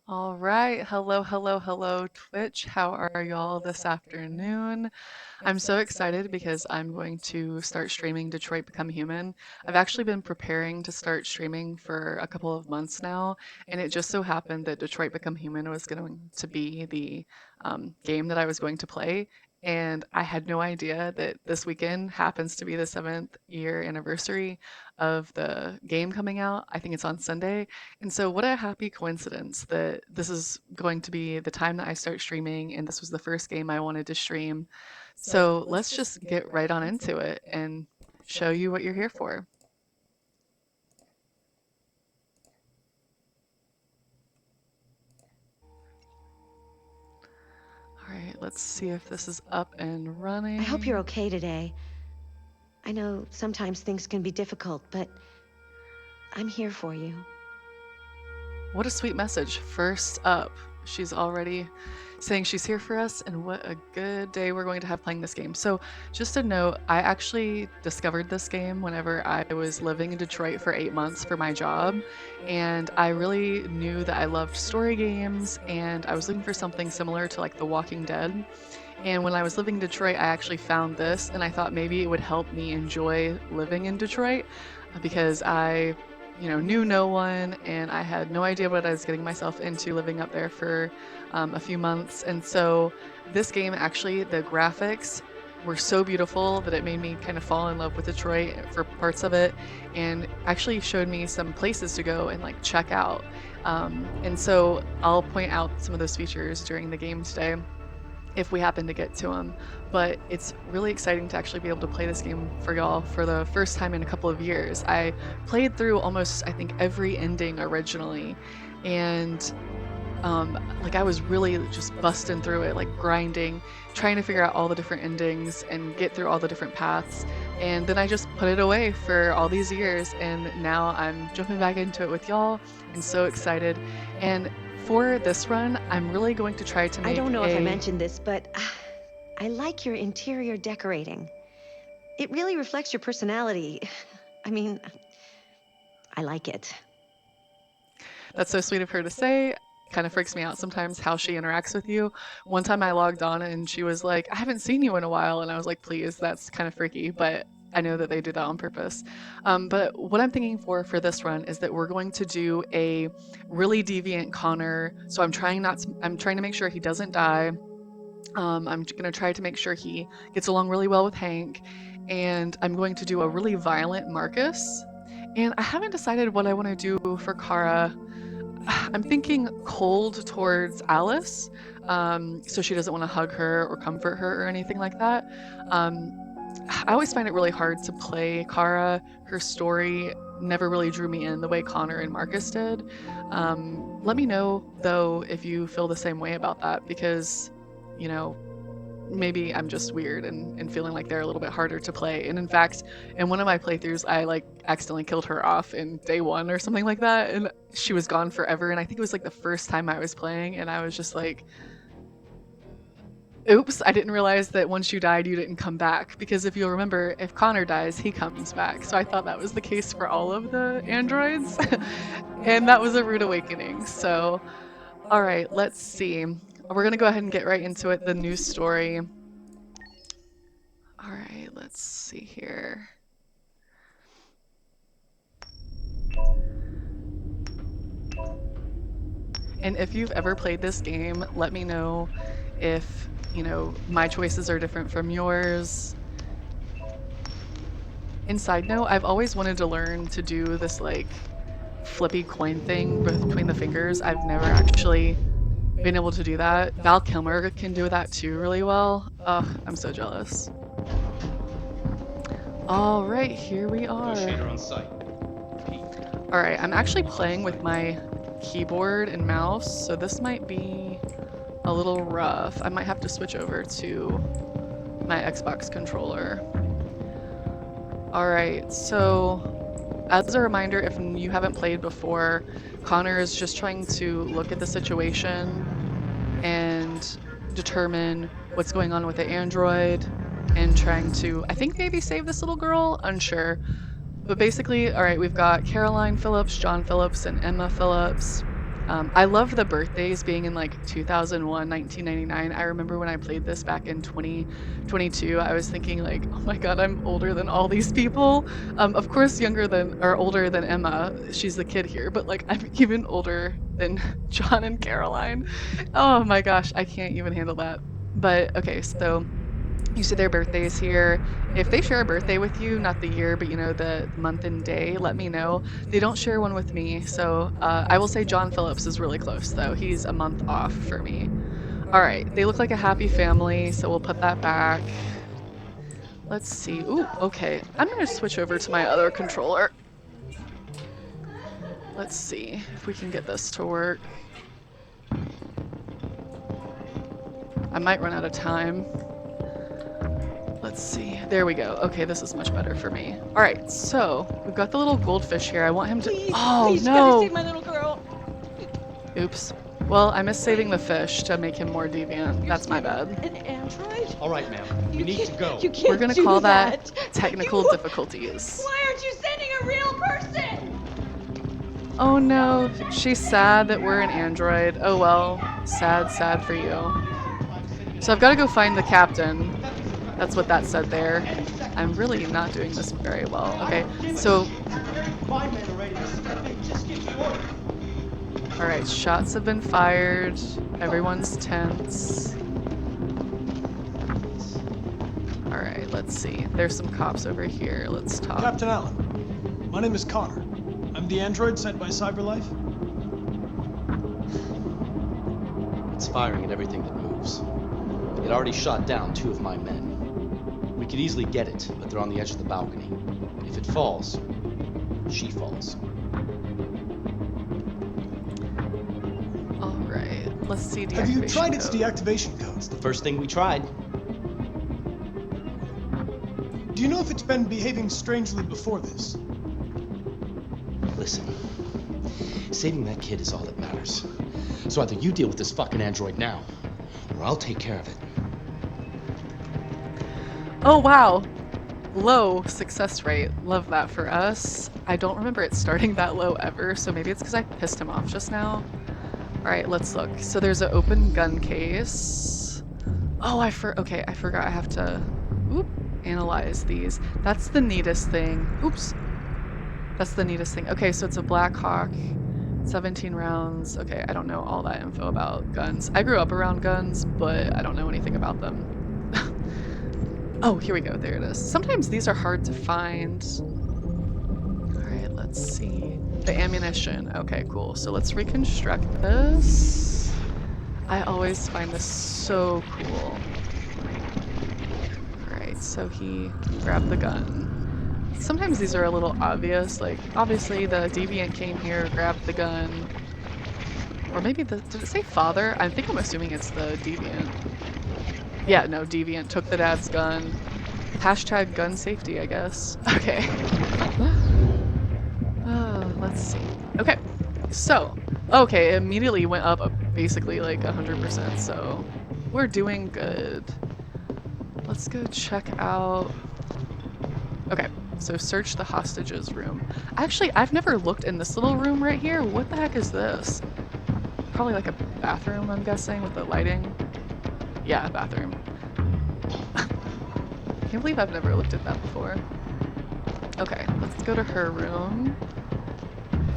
All right. Hello, hello, hello, Twitch. How are y'all this afternoon? I'm so excited because I'm going to start streaming Detroit Become Human. I've actually been preparing to start streaming for a couple of months now, and it just so happened that Detroit Become Human was going to be the game that I was going to play. And I had no idea that this weekend happens to be the 7th year anniversary of the game coming out. I think it's on Sunday. And so, what a happy coincidence that this is going to be the time that I start streaming, and this was the first game I wanted to stream. So, let's just get right on into it and show you what you're here for. All right, let's see if this is up and I hope you're running. okay today. I know sometimes things can be difficult, but I'm here for you. What a sweet message. First up, she's already saying she's here for us, and what a good day we're going to have playing this game. So, just a note, I actually discovered this game whenever I was living in Detroit for 8 months for my job, and I really knew that I loved story games, and I was looking for something similar to like The Walking Dead. And when I was living in Detroit, I actually found this, and I thought maybe it would help me enjoy living in Detroit because I knew no one, and I had no idea what I was getting myself into living up there for a few months. And so, this game actually, the graphics were so beautiful that it made me kind of fall in love with Detroit for parts of it, and actually showed me some places to go and like check out. And so, I'll point out some of those features during the game today if we happen to get to them. But it's really exciting to actually be able to play this game for y'all for the first time in a couple of years. I played through almost, I think, every ending originally, and like I was really just busting through it, like grinding, trying to figure out all the different endings and get through all the different paths. And then I just put it away for all these years, and now I'm jumping back into it with y'all. I'm so excited. And for this run, I'm really going to try to I make don't know if I a mentioned this, but I like your interior decorating. It really reflects your personality. I mean, I like it. That's so sweet of her to say. Kind of freaks me out sometimes how she interacts with you. One time I logged on and she was like, I haven't seen you in a while. And I was like, please, that's kind of freaky. But I know that they do that on purpose. But what I'm thinking for this run is that we're going to do a really deviant Connor. So I'm trying to make sure he doesn't die. I'm going to try to make sure he gets along really well with Hank. And I'm going to do a really violent Marcus. And I haven't decided what I want to do for Kara. I'm thinking cold towards Alice, so she doesn't want to hug her or comfort her or anything like that. Um, I always find it really hard to play Kara. Her story never really drew me in the way Connor and Marcus did. Let me know, though, if you feel the same way about that, because, you know, maybe I'm just weird and feeling like they're a little bit harder to play. And in fact, in one of my playthroughs, I like accidentally killed her off in day one or something like that, and she was gone forever. And I think it was like the first time I was playing, and I was just like, oops, I didn't realize that once you died, you didn't come back. Because if you'll remember, if Connor dies, he comes back. So I thought that was the case for all of the androids. And that was a rude awakening. So, all right, let's see. We're going to go ahead and get right into it. The news story. All right, let's see here. And if you've ever played this game, let me know if, my choices are different from yours. And side note, I've always wanted to learn to do this like flippy coin thing between the fingers. I've never actually been able to do that. Val Kilmer can do that too really well. Ugh, I'm so jealous. All right, here we are. Negotiator on site. All right, I'm actually playing with my keyboard and mouse, so this might be a little rough. I might have to switch over to my Xbox controller. All right, so as a reminder, if you haven't played before, Connor is just trying to look at the situation and determine what's going on with the android and trying to, I think, maybe save this little girl, unsure. But basically, all right, we've got Caroline Phillips, John Phillips, and Emma Phillips. I love the birthdays being in like 2001, 1999. I remember when I played this back in 2022, I was thinking like, oh my God, I'm older than all these people. Of course, younger than or older than Emma. She's the kid here, but like I'm even older than John and Caroline. Oh my gosh, I can't even handle that. But okay, so you see their birthdays here. If they share a birthday with you, not the year, but you know, the month and day, let me know. They don't share one with me. So I will say John Phillips is really close, though. He's a month off for me. All right. They look like a happy family. So we'll put that back. Let's see. Ooh, okay. I'm going to switch over to my other controller. Let's see if we can get this to work. I might run out of time. Let's see. There we go. Okay, this is much better for me. All right, so we've got the little goldfish here. I want him to. Please, Oh please, no! can I see my little girl? Oops. Well, I missed saving the fish to make him more deviant. That's my bad. An android? All right, ma'am. You need to go. You can't We're gonna do call that that. technical You- difficulties. Why aren't you sending a real person? Oh no, she's sad that we're an android. Oh well, sad, sad for you. So I've got to go find the captain. That's what that said there. I'm really not doing this very well. Okay, so all right, shots have been fired. Everyone's tense. All right, let's see. There's some cops over here. Let's talk. Captain Allen, my name is Connor. I'm the android sent by CyberLife. It's firing at everything that moves. It already shot down 2 of my men. We could easily get it, but they're on the edge of the balcony. If it falls, she falls. All right, let's see. Have you deactivation tried its code. deactivation codes? The first thing we tried. Do you know if it's been behaving strangely before this? Listen, saving that kid is all that matters. So either you deal with this fucking android now, or I'll take care of it. Oh wow, low success rate. Love that for us. I don't remember it starting that low ever, so maybe it's because I pissed him off just now. All right, let's look. So there's an open gun case. Oh, okay, I forgot I have to analyze these. That's the neatest thing. Oops. That's the neatest thing. Okay, so it's a Black Hawk, 17 rounds. Okay, I don't know all that info about guns. I grew up around guns, but I don't know anything about them. Oh, here we go. There it is. Sometimes these are hard to find. All right, let's see. The ammunition. Okay, cool. So let's reconstruct this. I always find this so cool. All right, so he grabbed the gun. Sometimes these are a little obvious. Like, obviously the deviant came here, grabbed the gun. Or maybe did it say father? I think I'm assuming it's the deviant. Yeah, no, deviant took the dad's gun. Hashtag gun safety, I guess. Okay. Let's see. Okay, so, okay, it immediately went up basically like 100%, so we're doing good. Let's go check out. Okay, so search the hostages room. Actually, I've never looked in this little room right here. What the heck is this? Probably like a bathroom, I'm guessing, with the lighting. Yeah, bathroom. Can't believe I've never looked at that before. Okay, let's go to her room.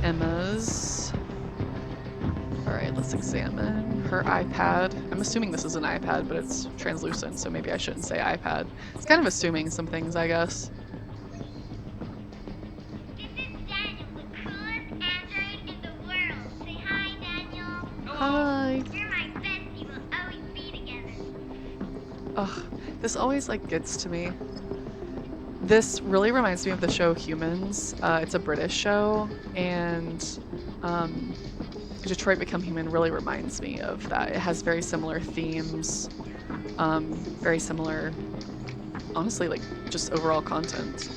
Emma's. Alright, let's examine her iPad. I'm assuming this is an iPad, but it's translucent, so maybe I shouldn't say iPad. It's kind of assuming some things, I guess. This is Daniel, the coolest android in the world. Say hi, Daniel. Hi. You're my bestie. We'll always be together. Ugh, this always like gets to me. This really reminds me of the show Humans. It's a British show, and Detroit Become Human really reminds me of that. It has very similar themes, very similar, honestly, like just overall content.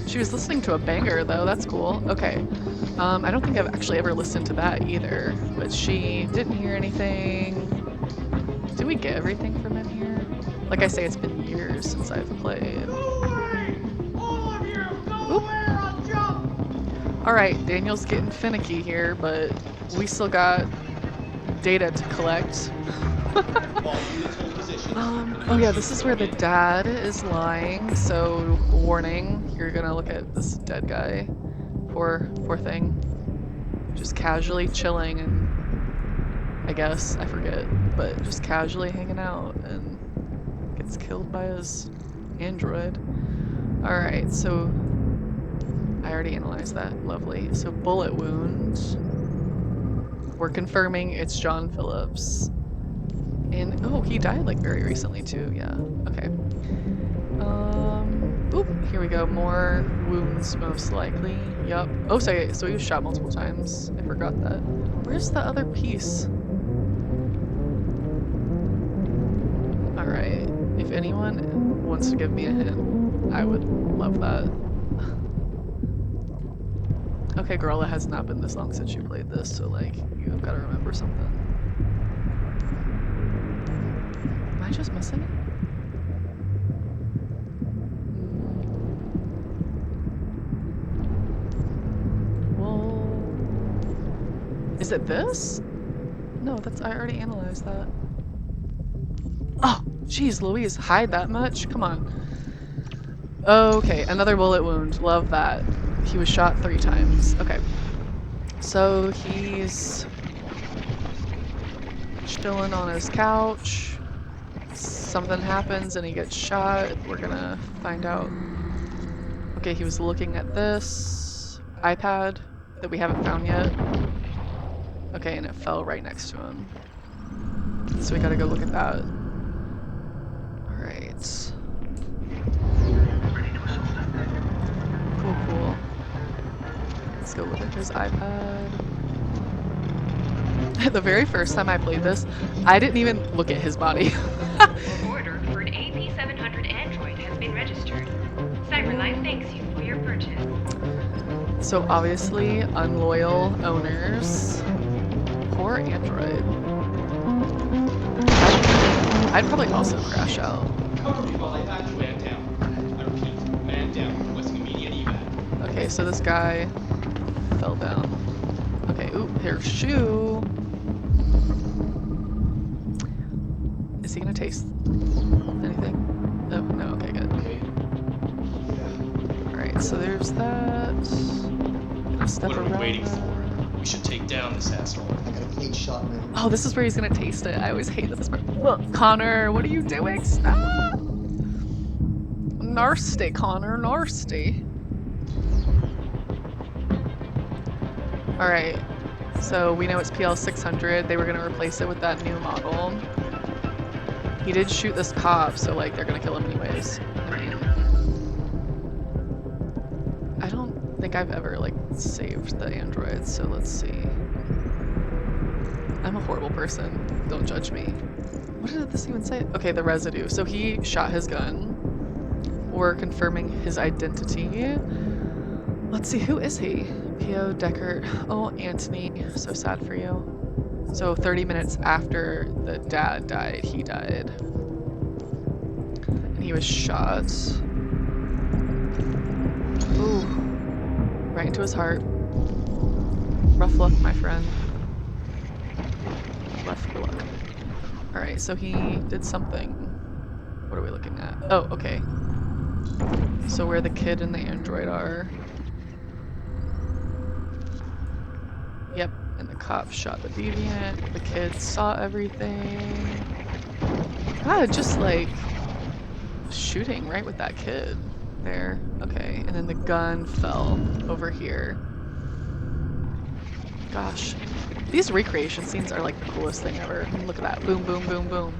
She was listening to a banger though, that's cool. Okay. I don't think I've actually ever listened to that either, but she didn't hear anything. Did we get everything from in here? Like I say, it's been years since I've played. All of Oop. All right, Daniel's getting finicky here, but we still got data to collect. Oh yeah, this is where the dad is lying. So warning, you're gonna look at this dead guy. Poor thing. Just casually chilling and I guess, I forget, but just casually hanging out and gets killed by his android. Alright, so I already analyzed that. Lovely. So bullet wound. We're confirming it's John Phillips. And oh, he died like very recently too. Yeah. Okay. Oop, here we go. More wounds most likely. Yup. Oh, so he was shot multiple times. I forgot that. Where's the other piece? Alright. If anyone wants to give me a hint, I would love that. Okay, girl, it has not been this long since you played this, so like, you've got to remember something. Am I just missing it? Well, is it this? No, I already analyzed that. Oh, jeez, Louise, hide that much? Come on. Okay, another bullet wound. Love that. He was shot 3 times. Okay. So he's chilling on his couch. Something happens and he gets shot. We're gonna find out. Okay, he was looking at this iPad that we haven't found yet. Okay, and it fell right next to him. So we gotta go look at that. Alright. Cool. Let's go look at his iPad. The very first time I played this, I didn't even look at his body. Order for an AP700 Android has been registered. CyberLife thanks you for your purchase. So obviously, unloyal owners. Poor Android. I'd probably also crash out. Cover me while I patch man down. I repeat, man down, requesting immediate evac. Okay, so this guy fell down. Okay, ooh, here's shoe. Is he gonna taste anything? Oh, no, okay, good. Alright, so there's that. Gonna step What are we around waiting that. for? We should take down this asshole. I got a clean shot, man. Oh, this is where he's gonna taste it. I always hate this part. Look, Connor, what are you doing? Stop! Nasty, Connor, nasty. Alright, so we know it's PL600. They were gonna replace it with that new model. He did shoot this cop, so like they're gonna kill him anyways. I mean, I don't think I've ever like saved the androids, so let's see. I'm a horrible person. Don't judge me. What did this even say? Okay, the residue. So he shot his gun. We're confirming his identity. Let's see, who is he? P.O. Deckard. Oh, Anthony. So sad for you. So 30 minutes after the dad died, he died. And he was shot. Ooh. Right into his heart. Rough luck, my friend. Rough luck. Alright, so he did something. What are we looking at? Oh, okay. So where the kid and the android are. Yep, and the cop shot the deviant. The kid saw everything. God, just like shooting right with that kid there. Okay, and then the gun fell over here. Gosh, these recreation scenes are like the coolest thing ever. I mean, look at that. Boom, boom, boom, boom.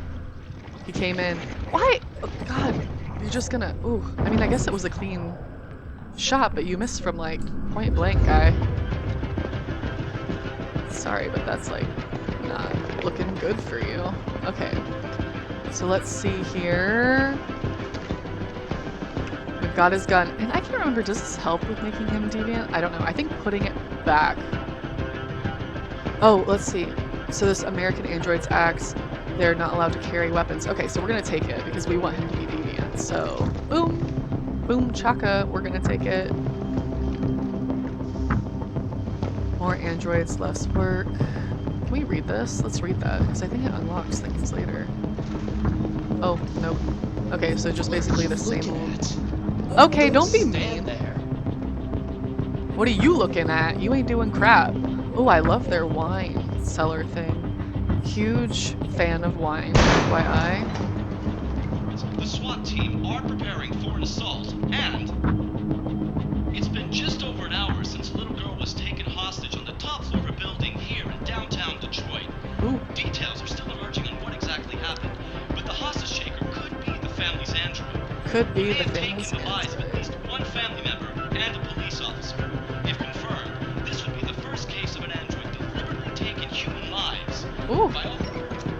He came in. Why? Oh, God, you're just gonna. Ooh, I mean, I guess it was a clean shot, but you missed from like point blank, guy. Sorry, but that's like not looking good for you. Okay, so let's see here. We've got his gun, and I can't remember, does this help with making him deviant? I don't know. I think putting it back. Oh, let's see. So this American Androids Act, they're not allowed to carry weapons. Okay, so we're gonna take it because we want him to be deviant. So boom, boom, chaka, we're gonna take it. More androids, less work. Can we read this? Let's read that, because I think it unlocks things later. Oh, nope. Okay, so just basically the same old... Okay, don't be Stand mean. there. What are you looking at? You ain't doing crap. Oh, I love their wine cellar thing. Huge fan of wine, FYI. The SWAT team are preparing for an assault, and it's been just over an hour since a little girl was taken hostage on the top floor of a building here in downtown Detroit. Ooh, Details are still emerging on what exactly happened, but the hostage taker could be the family's android. could be He may the have taken family's the lives of at android. least one family member and a police officer. If confirmed, this would be the first case of an android deliberately taking human lives. Ooh. By all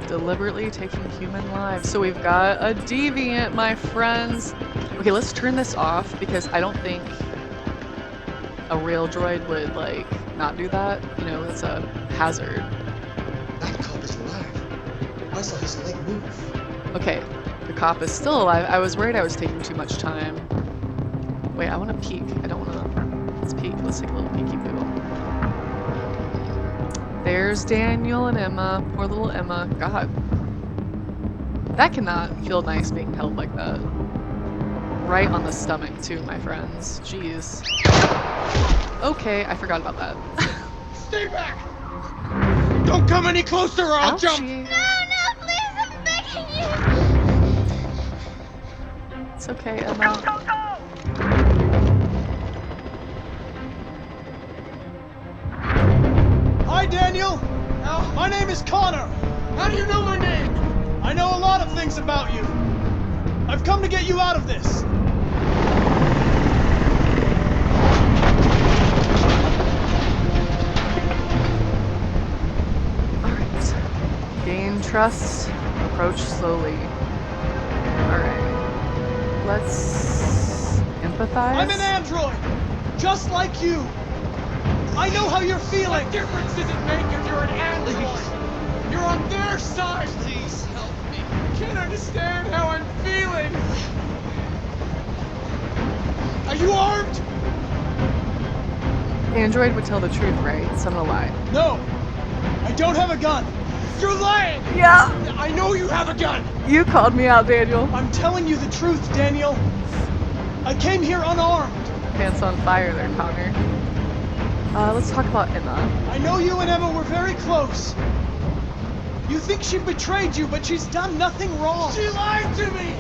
Deliberately taking human lives. So we've got a deviant, my friends. Okay, let's turn this off because I don't think a real droid would, like, not do that. You know, it's a hazard. That cop is alive. I saw his leg move. Okay, the cop is still alive. I was worried I was taking too much time. Wait, I want to peek. I don't want to... Let's peek. Let's take a little peeky boo. There's Daniel and Emma. Poor little Emma. God. That cannot feel nice being held like that. Right on the stomach, too, my friends. Jeez. Okay, I forgot about that. Stay back! Don't come any closer or I'll jump! Ouchie. No, please, I'm begging you. It's okay, Emma. Hi, Daniel. My name is Connor. How do you know my name? I know a lot of things about you. I've come to get you out of this. Alright. Gain trust. Approach slowly. Alright. Let's empathize. I'm an android, just like you. I know how you're feeling. What difference does it make if you're an android? You're on their side! Please help me. You can't understand how I'm feeling! Are you armed? Android would tell the truth, right? So I'm gonna lie. No, I don't have a gun. You're lying! Yeah! I know you have a gun! You called me out, Daniel. I'm telling you the truth, Daniel. I came here unarmed. Pants on fire there, Connor. Let's talk about Emma. I know you and Emma were very close. You think she betrayed you, but she's done nothing wrong. She lied to me!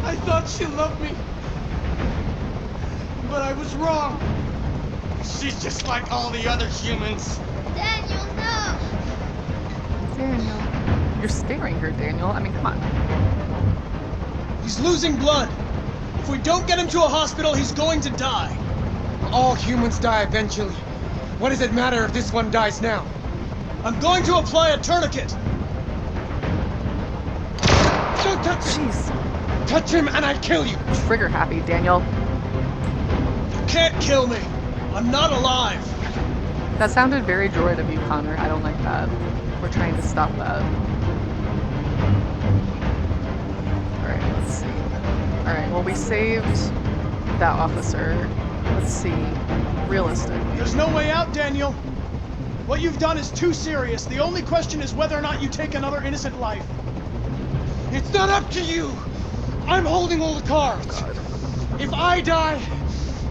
I thought she loved me. But I was wrong. She's just like all the other humans. Daniel, no. Daniel. You're scaring her, Daniel. I mean, come on. He's losing blood. If we don't get him to a hospital, he's going to die. All humans die eventually. What does it matter if this one dies now? I'm going to apply a tourniquet. Don't touch him! Jeez. Touch him and I kill you! Trigger happy, Daniel. You can't kill me. I'm not alive. That sounded very droid of you, Connor. I don't like that. We're trying to stop that. Alright, let's see. Alright, well, we saved that officer. Let's see. Realistic. There's no way out, Daniel. What you've done is too serious. The only question is whether or not you take another innocent life. It's not up to you! I'm holding all the cards. If I die,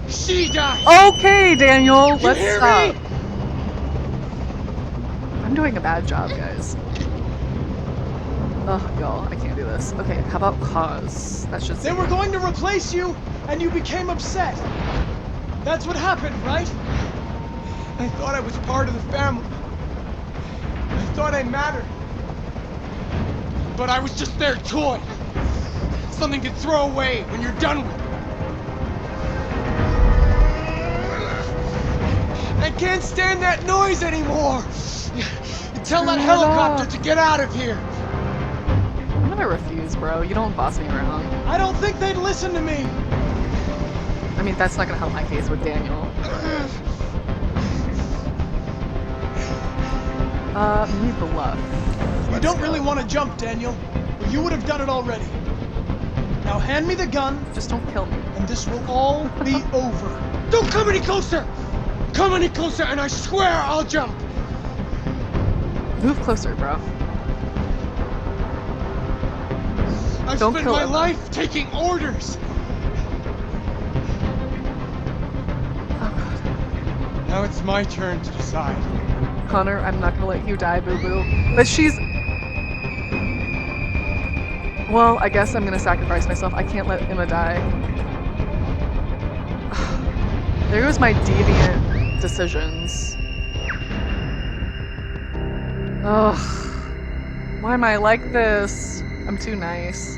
she dies! Okay, Daniel, You let's hear stop. me? I'm doing a bad job, guys. Ugh, y'all, I can't do this. Okay, how about cause? That should They say were going to replace you, and you became upset. That's what happened, right? I thought I was part of the family. I thought I mattered. But I was just their toy. Something to throw away when you're done with. I can't stand that noise anymore. Tell that Turn it helicopter off. to get out of here. I'm gonna refuse, bro. You don't boss me around. I don't think they'd listen to me. I mean, that's not gonna help my case with Daniel. Maybe bluff. You don't really want to jump, Daniel. Or you would have done it already. Now hand me the gun, Just don't kill me. and this will all be over. Don't come any closer! Come any closer and I swear I'll jump! Move closer, bro. I've Don't spent kill my Emma. life taking orders! Oh god. Now it's my turn to decide. Connor, I'm not gonna let you die, boo-boo. But she's... Well, I guess I'm gonna sacrifice myself. I can't let Emma die. There goes my deviant decisions. Ugh. Why am I like this? I'm too nice.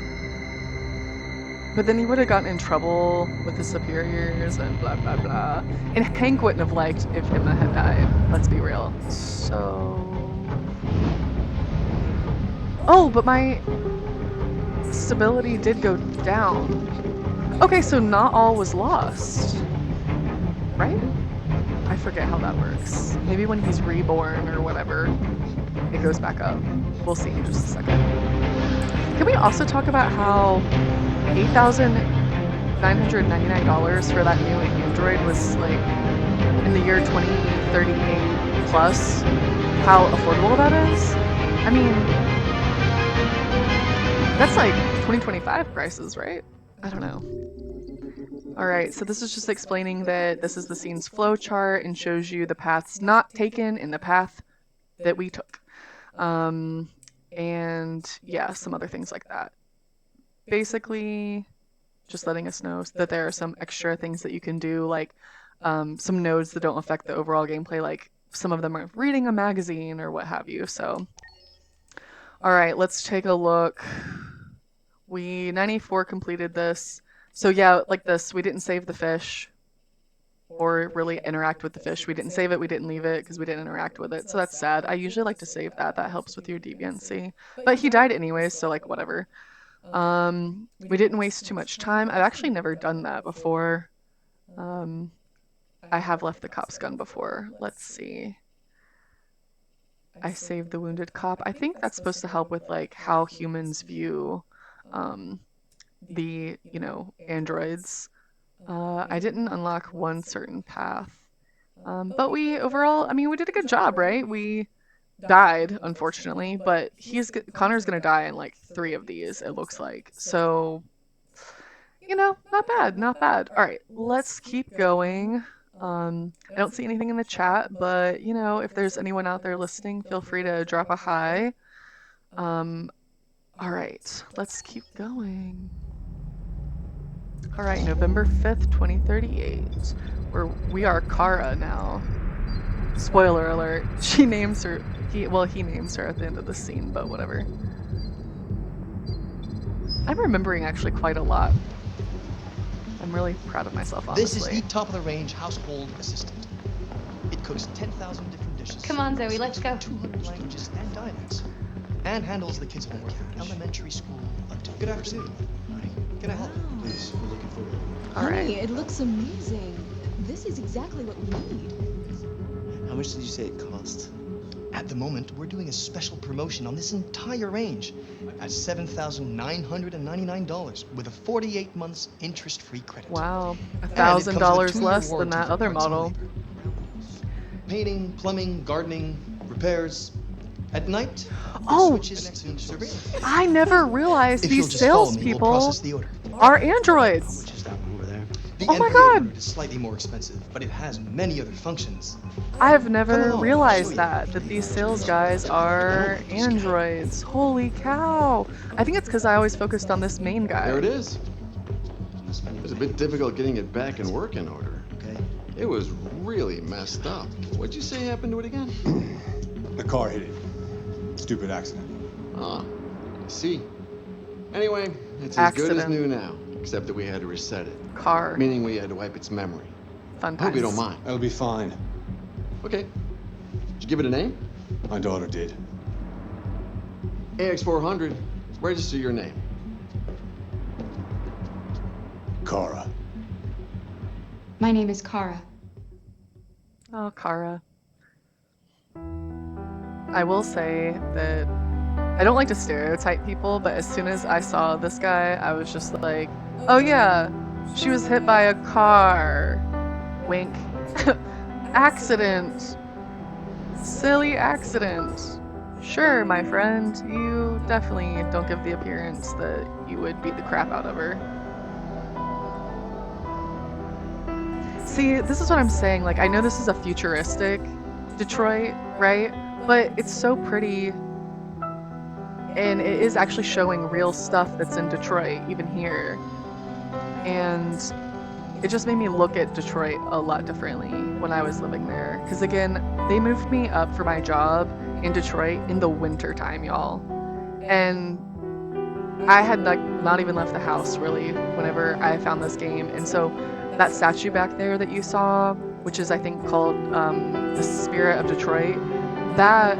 But then he would have gotten in trouble with his superiors and blah blah blah. And Hank wouldn't have liked if Emma had died. Let's be real. So... Oh, but my stability did go down. Okay, so not all was lost. Right? I forget how that works. Maybe when he's reborn or whatever, it goes back up. We'll see in just a second. Can we also talk about how $8,999 for that new Android was like in the year 2038 plus? How affordable that is? I mean, that's like 2025 prices, right? I don't know. Alright, so this is just explaining that this is the scene's flow chart and shows you the paths not taken and the path that we took. And yeah, some other things like that. Basically, just letting us know that there are some extra things that you can do, like some nodes that don't affect the overall gameplay, like some of them are reading a magazine or what have you. So, alright, let's take a look. We 94 completed this. So yeah, like this, we didn't save the fish or really interact with the fish. We didn't save it, we didn't leave it because we didn't interact with it. So that's sad. I usually like to save that. That helps with your deviancy. But he died anyways, so like whatever. We didn't waste too much time. I've actually never done that before. I have left the cop's gun before. Let's see. I saved the wounded cop. I think that's supposed to help with like how humans view the, androids. I didn't unlock one certain path. But we overall, I mean, we did a good job, right? We died, unfortunately, but Connor's gonna die in like 3 of these, it looks like. So, not bad, not bad. All right, let's keep going. I don't see anything in the chat, but, if there's anyone out there listening, feel free to drop a hi. All right, let's keep going. All right, November 5th, 2038. We are Kara now. Spoiler alert. She names her. He names her at the end of the scene, but whatever. I'm remembering actually quite a lot. I'm really proud of myself, honestly. This is the top-of-the-range household assistant. It cooks 10,000 different dishes. Come on, Zoe, let's go. 200 languages and dialects. And handles the kids' homework from elementary school up to Good afternoon. Hi. Can I help? Please, we're looking for you. All right. Honey, it looks amazing. This is exactly what we need. How much did you say it cost? At the moment, we're doing a special promotion on this entire range at $7,999 with a 48 months interest-free credit. Wow, And it comes with a $1,000 2-year less than warranty that for other parts and model. labor. Painting, plumbing, gardening, repairs. At night, Oh! switches to surveillance. I never realized If you'll these just follow me, we'll salespeople process the order. are androids. Which is that one over there? The Oh my NVA God. unit is slightly more expensive, but it has many other functions. I've Come never along, realized I'll show that these sales guys are androids. Holy cow! I think it's because I always focused on this main guy. There it is. It was a bit difficult getting it back in working order. Okay. It was really messed up. What'd you say happened to it again? The car hit it. Stupid accident. Ah, I see. Anyway, it's as good as Accident. new now, except that we had to reset it. Car. Meaning we had to wipe its memory. Fun Hope you times. don't mind. That'll be fine. Okay. Did you give it a name? My daughter did. AX400. Register your name. Kara. My name is Kara. Oh, Kara. I will say that I don't like to stereotype people, but as soon as I saw this guy, I was just like, oh yeah, she was hit by a car. Wink. Accident. Silly accident. Sure, my friend, you definitely don't give the appearance that you would beat the crap out of her. See, this is what I'm saying. Like, I know this is a futuristic Detroit, right? But it's so pretty, and it is actually showing real stuff that's in Detroit, even here. And it just made me look at Detroit a lot differently when I was living there. Because again, they moved me up for my job in Detroit in the winter time, y'all. And I had like not even left the house really whenever I found this game. And so that statue back there that you saw, which is I think called the Spirit of Detroit, that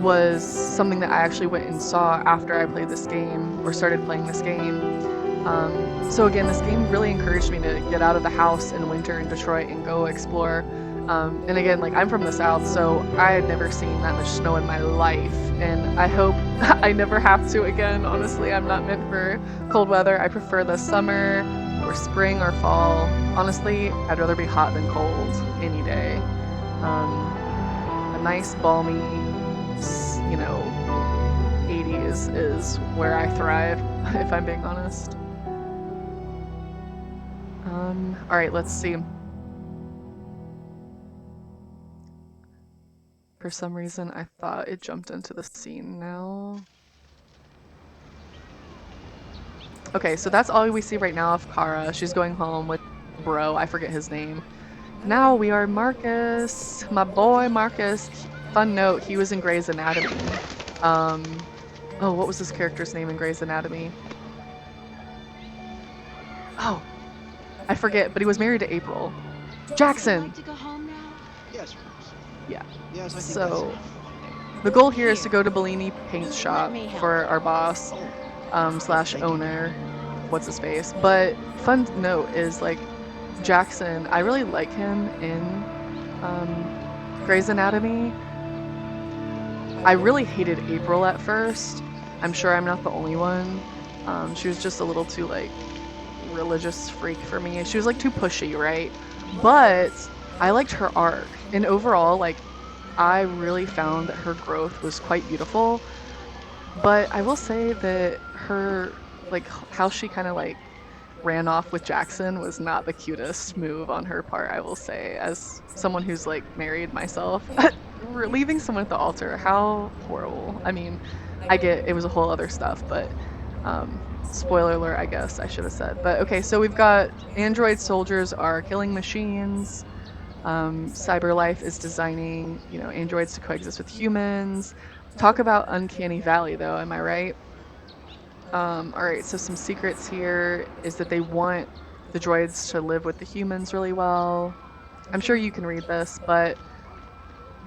was something that I actually went and saw after I played this game or started playing this game. So again, this game really encouraged me to get out of the house in winter in Detroit and go explore. And again, like I'm from the South, so I had never seen that much snow in my life. And I hope I never have to again. Honestly, I'm not meant for cold weather. I prefer the summer or spring or fall. Honestly, I'd rather be hot than cold any day. A nice balmy, 80s is where I thrive, if I'm being honest. All right, let's see. For some reason, I thought it jumped into the scene now. Okay, so that's all we see right now of Kara. She's going home with bro, I forget his name. Now we are Marcus, my boy Marcus. Fun note, he was in Grey's Anatomy. Oh, what was this character's name in Grey's Anatomy? Oh, I forget, but he was married to April. Jackson! Would you like to go home now? Yes. Yeah. Yes, I think So, that's the goal here is to go to Bellini Paint Shop me help. for our boss, slash owner, what's his face. But fun note is like Jackson, I really like him in Grey's Anatomy. I really hated April at first. I'm sure I'm not the only one. She was just a little too like religious freak for me. She was like too pushy, right? But I liked her arc, and overall, like I really found that her growth was quite beautiful. But I will say that her, like how she kind of like ran off with Jackson was not the cutest move on her part, I will say, as someone who's like married myself. Leaving someone at the altar, how horrible. I mean, I get it was a whole other stuff, but spoiler alert, I guess I should have said. But okay, so we've got android soldiers are killing machines. CyberLife is designing, androids to coexist with humans. Talk about Uncanny Valley, though, am I right? All right, so some secrets here is that they want the droids to live with the humans really well. I'm sure you can read this, but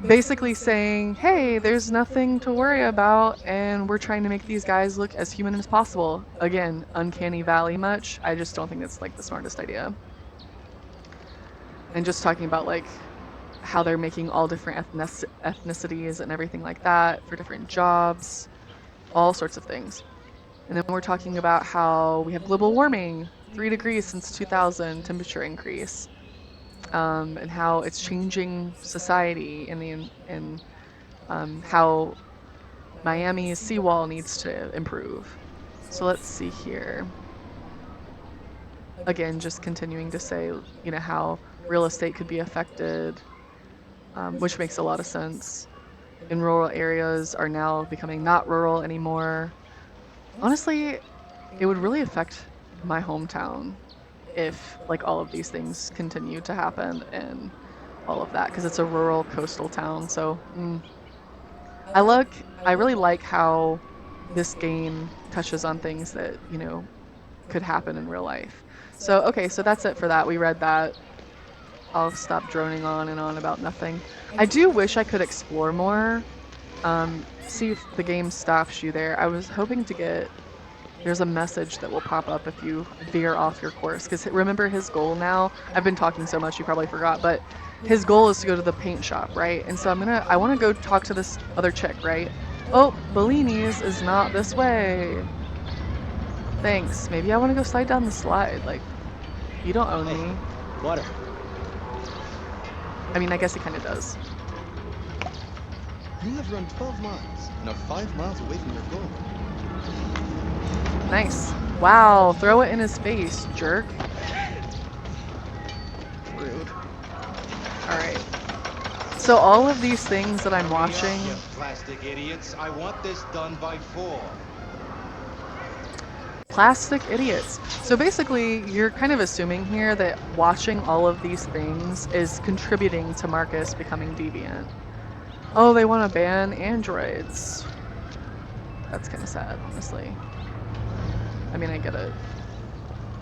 basically saying, hey, there's nothing to worry about, and we're trying to make these guys look as human as possible. Again, Uncanny Valley much. I just don't think that's like the smartest idea. And just talking about like how they're making all different ethnicities and everything like that for different jobs, all sorts of things. And then we're talking about how we have global warming, 3 degrees since 2000 temperature increase, and how it's changing society and how Miami's seawall needs to improve. So let's see here. Again, just continuing to say, how real estate could be affected, which makes a lot of sense. And rural areas are now becoming not rural anymore. Honestly, it would really affect my hometown if like all of these things continue to happen and all of that, because it's a rural coastal town. So I really like how this game touches on things that could happen in real life. So okay, so that's it for that. We read that. I'll stop droning on and on about nothing. I do wish I could explore more. See if the game stops you there. I was hoping to get... There's a message that will pop up if you veer off your course. Because remember his goal now? I've been talking so much you probably forgot, but his goal is to go to the paint shop, right? And so I want to go talk to this other chick, right? Oh, Bellini's is not this way. Thanks. Maybe I want to go slide down the slide. Like, you don't own me. Water. I mean, I guess he kind of does. You have run 12 miles and are 5 miles away from your goal. Nice. Wow, throw it in his face, jerk. Rude. Alright. So all of these things that I'm watching... You plastic idiots. I want this done by 4. Plastic idiots. So basically, you're kind of assuming here that watching all of these things is contributing to Marcus becoming deviant. Oh, they want to ban androids. That's kind of sad, honestly. I mean, I get it.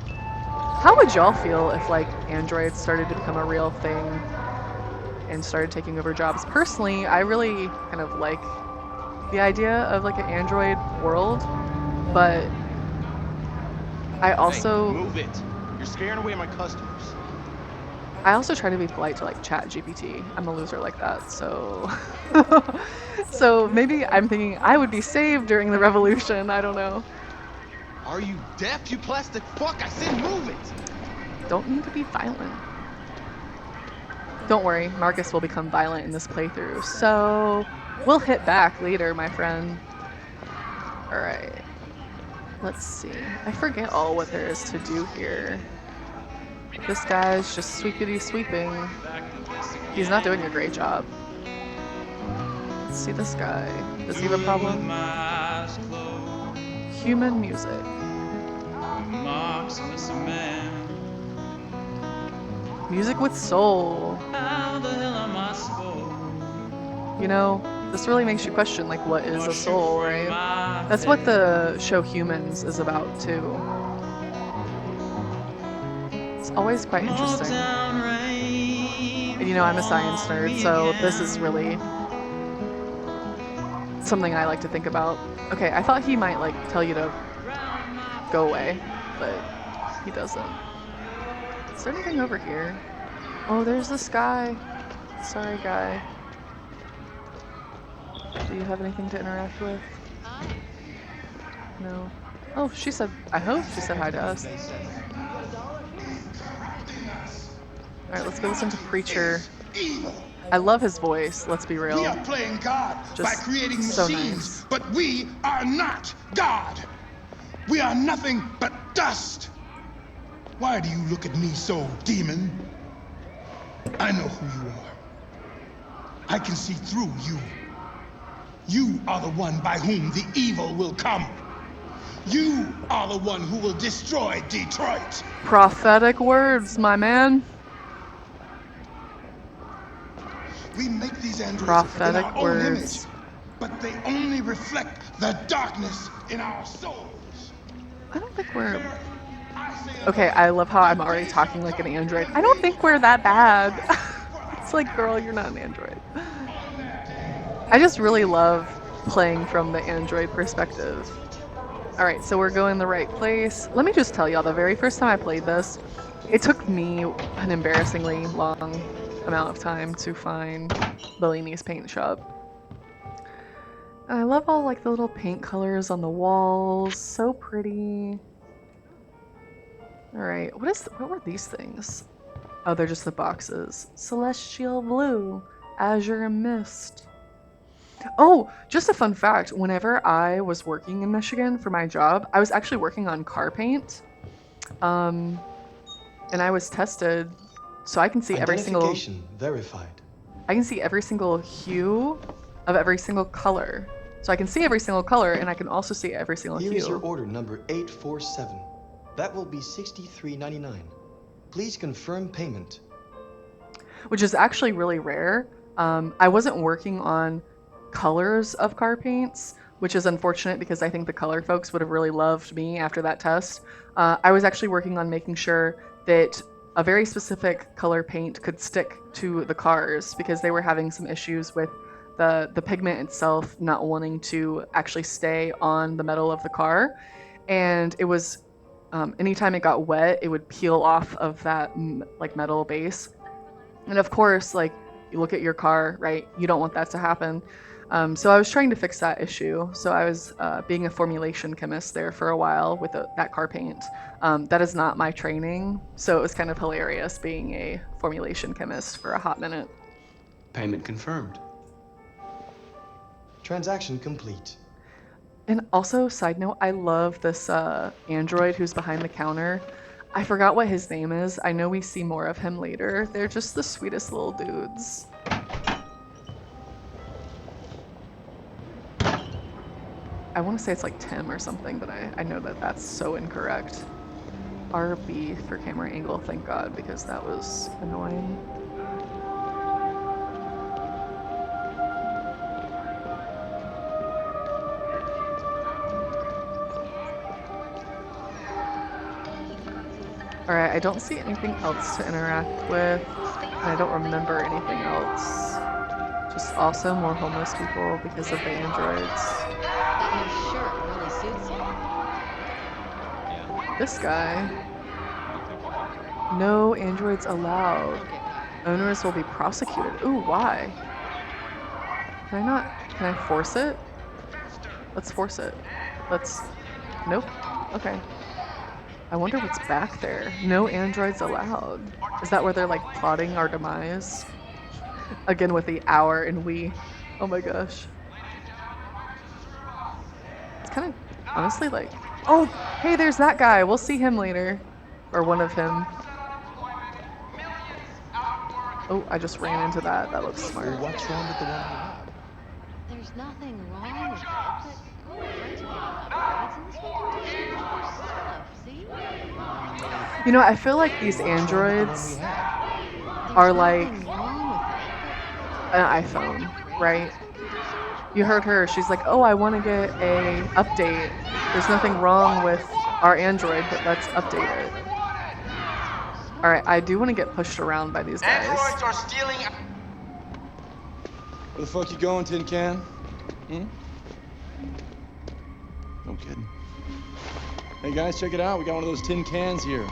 How would y'all feel if, like, androids started to become a real thing and started taking over jobs? Personally, I really kind of like the idea of, like, an android world, but I also... Hey, move it. You're scaring away my customers. I also try to be polite to, like, chat GPT. I'm a loser like that, so... So maybe I'm thinking I would be saved during the revolution, I don't know. Are you deaf, you plastic fuck? I said move it! Don't need to be violent. Don't worry, Marcus will become violent in this playthrough, so we'll hit back later, my friend. Alright. Let's see. I forget all what there is to do here. This guy's just sweepity sweeping. He's not doing a great job. Let's see this guy. Does he have a problem? Human music. Music with soul. You know, this really makes you question, like, what is a soul, right? That's what the show Humans is about, too. It's always quite interesting. And, you know, I'm a science nerd, so this is really something I like to think about. Okay, I thought he might, like, tell you to go away, but he doesn't. Is there anything over here? Oh, there's this guy. Sorry, guy. Do you have anything to interact with? No. Oh, she said, I hope she said hi to us. Alright, let's go listen to Preacher. I love his voice, let's be real. We are playing God by creating so machines, nice. but we are not God. We are nothing but dust. Why do you look at me so, demon? I know who you are. I can see through you. You are the one by whom the evil will come. You are the one who will destroy Detroit. Prophetic words, my man. We make these androids Prophetic in our words. own image, but they only reflect the darkness in our souls. I don't think we're... Okay, I love how I'm already talking like an android. I don't think we're that bad. It's like, girl, you're not an android. I just really love playing from the android perspective. Alright, so we're going the right place. Let me just tell y'all, the very first time I played this, it took me an embarrassingly long amount of time to find Bellini's paint shop. And I love all like the little paint colors on the walls, so pretty. Alright, what were these things? Oh, they're just the boxes. Celestial blue, azure mist. Oh, just a fun fact, whenever I was working in Michigan for my job, I was actually working on car paint. And I was tested, so I can see every single... Identification verified. I can see every single hue of every single color. So I can see every single color, and I can also see every single hue. Here is your order number 847. That will be $63.99. Please confirm payment. Which is actually really rare. I wasn't working on colors of car paints, which is unfortunate because I think the color folks would have really loved me after that test. I was actually working on making sure that a very specific color paint could stick to the cars because they were having some issues with the pigment itself not wanting to actually stay on the metal of the car. And it was, anytime it got wet, it would peel off of that like metal base. And of course, like, you look at your car, right? You don't want that to happen. So I was trying to fix that issue. So I was being a formulation chemist there for a while with that car paint. That is not my training. So it was kind of hilarious being a formulation chemist for a hot minute. Payment confirmed. Transaction complete. And also, side note, I love this android who's behind the counter. I forgot what his name is. I know we see more of him later. They're just the sweetest little dudes. I want to say it's like Tim or something, but I know that that's so incorrect. RB for camera angle, thank God, because that was annoying. Alright, I don't see anything else to interact with, and I don't remember anything else. Just also more homeless people because of the androids. That new shirt really suits you. This guy. No androids allowed. Owners will be prosecuted. Ooh, why? Can I force it? Let's force it. Nope. Okay. I wonder what's back there. No androids allowed. Is that where they're like plotting our demise? Again with the hour and we. Oh my gosh. It's kind of honestly like, oh, hey, there's that guy. We'll see him later. Or one of him. Oh, I just ran into that. That looks smart. Well, what's wrong with the one you have? There's nothing wrong with it, but we're afraid to give upgrades in this way condition your stuff, see? You know, I feel like these androids are like an iPhone, right? You heard her. She's like, oh, I want to get a update. There's nothing wrong with our Android, but let's update it. All right, I do want to get pushed around by these guys. Androids are stealing. Where the fuck you going, Tin Can? Hmm? No kidding. Hey guys, check it out. We got one of those tin cans here.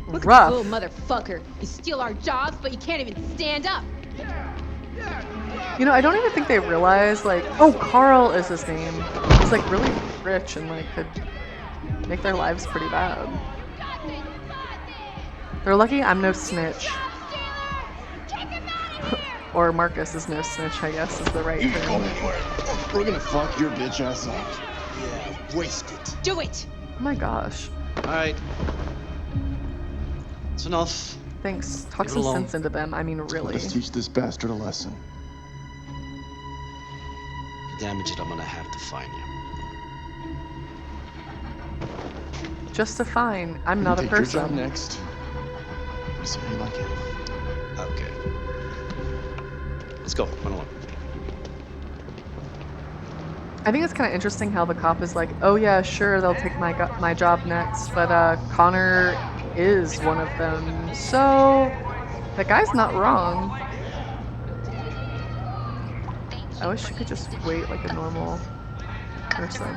Look Rough. at this little motherfucker. You steal our jobs, but you can't even stand up. You know, I don't even think they realize, like, oh, Carl is his name. He's like really rich and like could make their lives pretty bad. They're lucky I'm no snitch. Or Marcus is no snitch, I guess is the right term. We're gonna fuck your bitch ass up. Yeah, waste it. Do it! Oh my gosh. Alright. That's enough. Thanks. Talk Leave it some alone. sense into them. I mean, really. Let's teach this bastard a lesson. You damage it, I'm gonna have to fine you. Just a fine. I'm You not a take your job person. next. See how you like it. Okay. Let's go. Run along. I think it's kind of interesting how the cop is like, oh yeah, sure, they'll take my job next, but Connor is one of them. So, the guy's not wrong. I wish you could just wait like a normal person.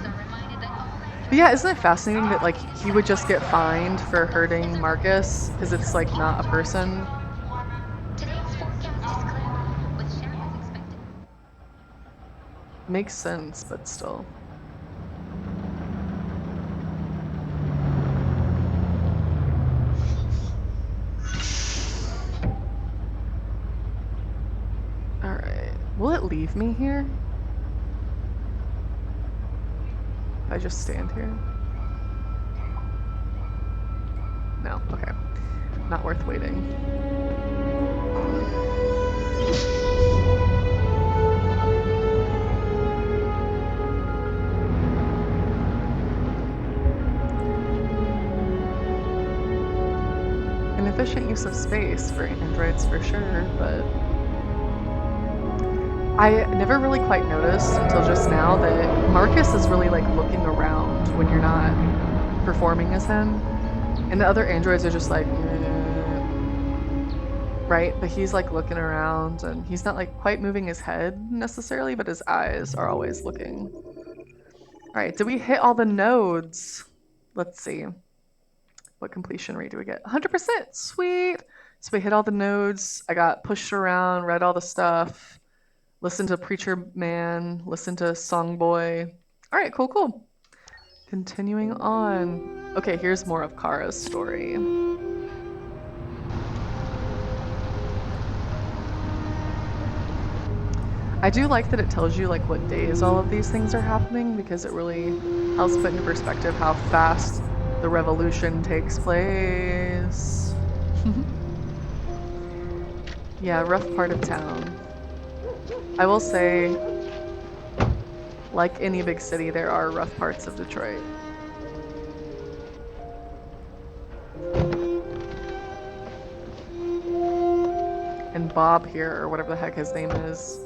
But yeah, isn't it fascinating that like he would just get fined for hurting Marcus because it's like not a person? Makes sense, but still. Alright. Will it leave me here? If I just stand here? No, okay. Not worth waiting. An efficient use of space for androids for sure, but I never really quite noticed until just now that Marcus is really like looking around when you're not performing as him. And the other androids are just like, right? But he's like looking around and he's not like quite moving his head necessarily, but his eyes are always looking. All right, did we hit all the nodes? Let's see. What completion rate do we get? 100%, sweet. So we hit all the nodes. I got pushed around, read all the stuff, listened to Preacher Man, listened to Song Boy. All right, cool, cool. Continuing on. Okay, here's more of Kara's story. I do like that it tells you like what days all of these things are happening because it really helps put into perspective how fast the revolution takes place. Yeah, rough part of town. I will say, like any big city, there are rough parts of Detroit. And Bob here, or whatever the heck his name is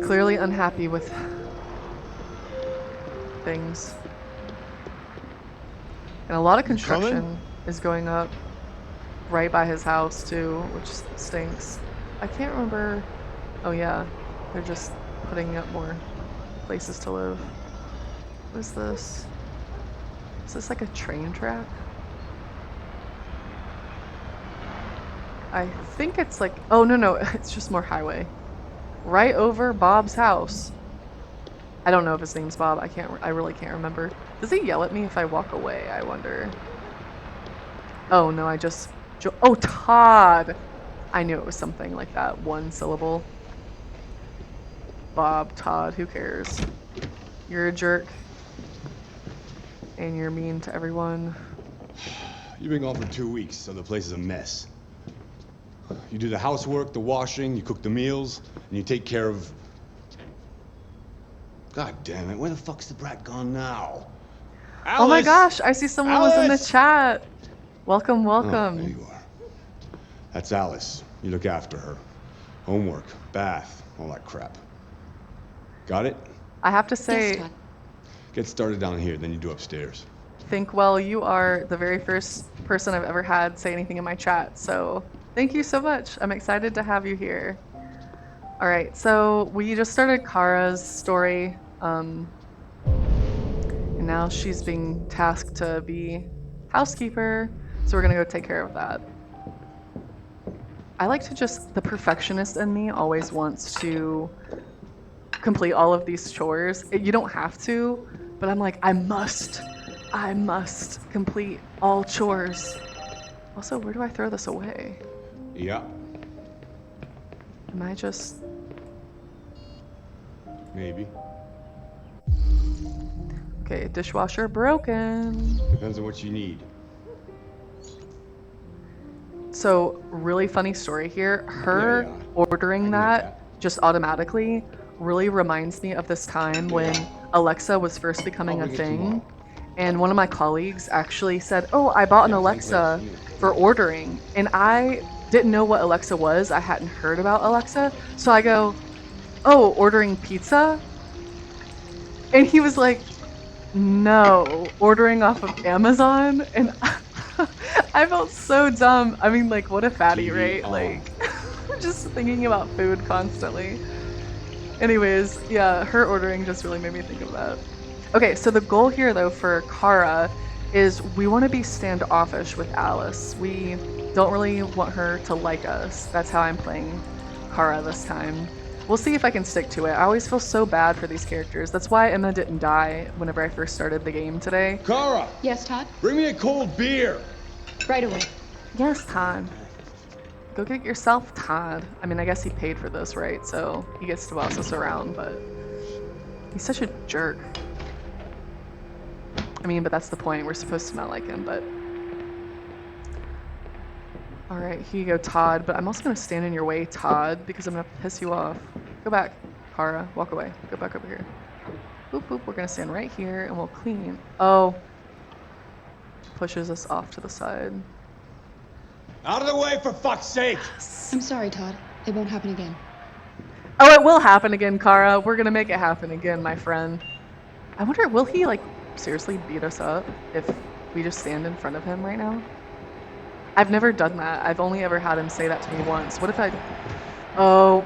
clearly unhappy with things. And a lot of construction is going up right by his house too, which stinks. I can't remember. Oh yeah, they're just putting up more places to live. What is this? Is this like a train track? I think it's like, oh no, it's just more highway. Right over Bob's house. I don't know if his name's Bob. I really can't remember. Does he yell at me if I walk away? I wonder. Oh no, oh, Todd. I knew it was something like that. One syllable. Bob, Todd, who cares? You're a jerk. And you're mean to everyone. You've been gone for 2 weeks, so the place is a mess. You do the housework, the washing, you cook the meals, and you take care of... God damn it, where the fuck's the brat gone now? Alice! Oh my gosh, I see someone was in the chat. Welcome. Oh, there you are. That's Alice. You look after her. Homework, bath, all that crap. Got it? I have to say... Yes, Todd. Get started down here, then you do upstairs. Well, you are the very first person I've ever had say anything in my chat, so thank you so much. I'm excited to have you here. All right, so we just started Kara's story, and now she's being tasked to be housekeeper, so we're gonna go take care of that. I like to the perfectionist in me always wants to complete all of these chores. You don't have to, but I'm like, I must complete all chores. Also, where do I throw this away? Yeah. Am I just... Maybe. Okay, dishwasher broken. Depends on what you need. So, really funny story here. Her ordering that just automatically really reminds me of this time when Alexa was first becoming a thing. And one of my colleagues actually said, oh, I bought an Alexa for ordering. And I didn't know what Alexa was. I hadn't heard about Alexa. So I go, oh, ordering pizza? And he was like, no, ordering off of Amazon? And I felt so dumb. I mean, like, what a fatty, right? Like, just thinking about food constantly. Anyways, yeah, her ordering just really made me think of that. Okay, so the goal here, though, for Kara is we want to be standoffish with Alice. We don't really want her to like us. That's how I'm playing Kara this time. We'll see if I can stick to it. I always feel so bad for these characters. That's why Emma didn't die whenever I first started the game today. Kara! Yes, Todd? Bring me a cold beer! Right away. Yes, Todd. Go get it yourself, Todd. I mean, I guess he paid for this, right? So he gets to boss us around, but he's such a jerk. I mean, but that's the point. We're supposed to not like him, but... Alright, here you go, Todd. But I'm also going to stand in your way, Todd, because I'm going to piss you off. Go back, Kara. Walk away. Go back over here. Boop, boop. We're going to stand right here, and we'll clean. Oh. Pushes us off to the side. Out of the way, for fuck's sake! I'm sorry, Todd. It won't happen again. Oh, it will happen again, Kara. We're going to make it happen again, my friend. I wonder, will he, like, seriously beat us up if we just stand in front of him right now? I've never done that. I've only ever had him say that to me once. What if I... Oh.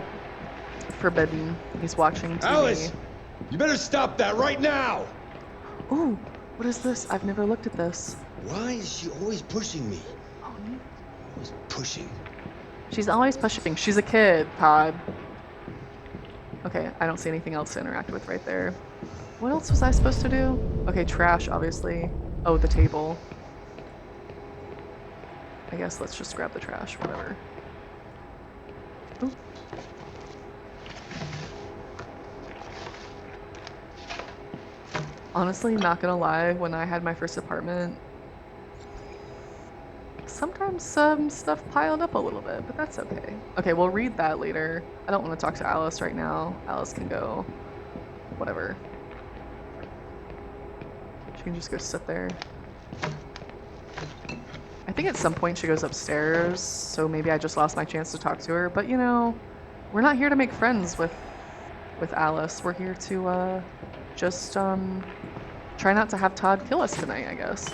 Forbidden. He's watching TV. Alice! You better stop that right now! Ooh, what is this? I've never looked at this. Why is she always pushing me? Oh, no. Always pushing. She's always pushing. She's a kid, Todd. Okay, I don't see anything else to interact with right there. What else was I supposed to do? Okay, trash, obviously. Oh, the table. I guess let's just grab the trash, whatever. Ooh. Honestly, not gonna lie, when I had my first apartment, sometimes some stuff piled up a little bit, but that's okay. Okay, we'll read that later. I don't want to talk to Alice right now. Alice can go whatever. She can just go sit there. I think at some point she goes upstairs, so maybe I just lost my chance to talk to her. But you know, we're not here to make friends with Alice. We're here to just try not to have Todd kill us tonight, I guess.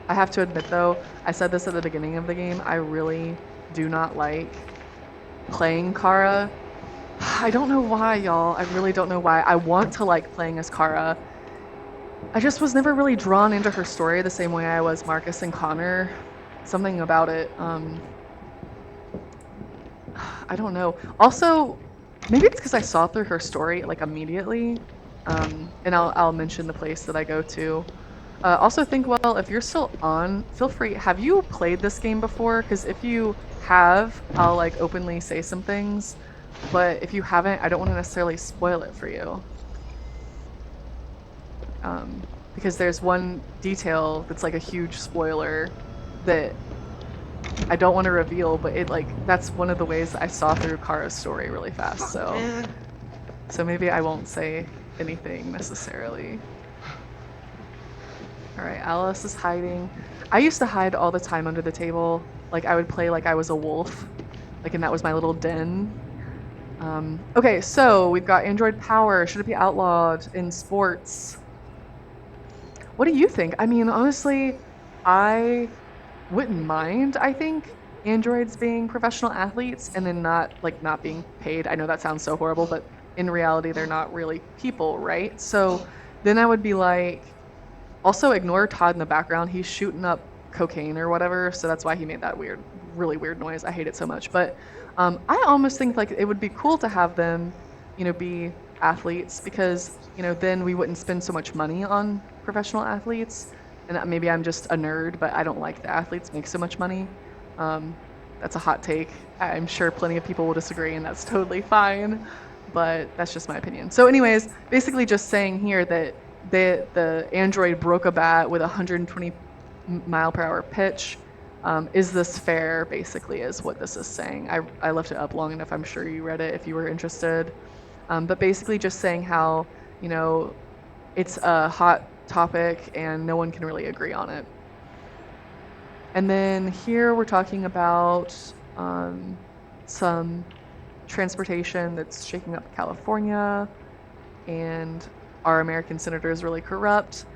I have to admit though, I said this at the beginning of the game, I really do not like playing Kara. I don't know why, y'all. I really don't know why. I want to like playing as Kara. I just was never really drawn into her story the same way I was Marcus and Connor. Something about it, I don't know. Also, maybe it's because I saw through her story like immediately. And I'll mention the place that I go to. Also think, well, if you're still on, feel free. Have you played this game before? Because if you have, I'll like openly say some things. But if you haven't, I don't want to necessarily spoil it for you. Because there's one detail that's like a huge spoiler that I don't want to reveal, but it like that's one of the ways that I saw through Kara's story really fast. So maybe I won't say anything necessarily. All right, Alice is hiding. I used to hide all the time under the table. Like I would play like I was a wolf, like, and that was my little den. Okay, so we've got Android power. Should it be outlawed in sports? What do you think? I mean, honestly, I wouldn't mind, I think, androids being professional athletes and then not being paid. I know that sounds so horrible, but in reality, they're not really people, right? So then I would be like, also ignore Todd in the background. He's shooting up cocaine or whatever, so that's why he made that weird, really weird noise. I hate it so much. But I almost think like it would be cool to have them, you know, be athletes because, you know, then we wouldn't spend so much money on professional athletes. And maybe I'm just a nerd, but I don't like the athletes make so much money. That's a hot take. I'm sure plenty of people will disagree, and that's totally fine. But that's just my opinion. So anyways, basically just saying here that the android broke a bat with a 120 mile per hour pitch. Is this fair, basically, is what this is saying. I left it up long enough. I'm sure you read it if you were interested. But basically just saying how, you know, it's a hot topic and no one can really agree on it. And then here we're talking about some transportation that's shaking up California, and our American senator is really corrupt.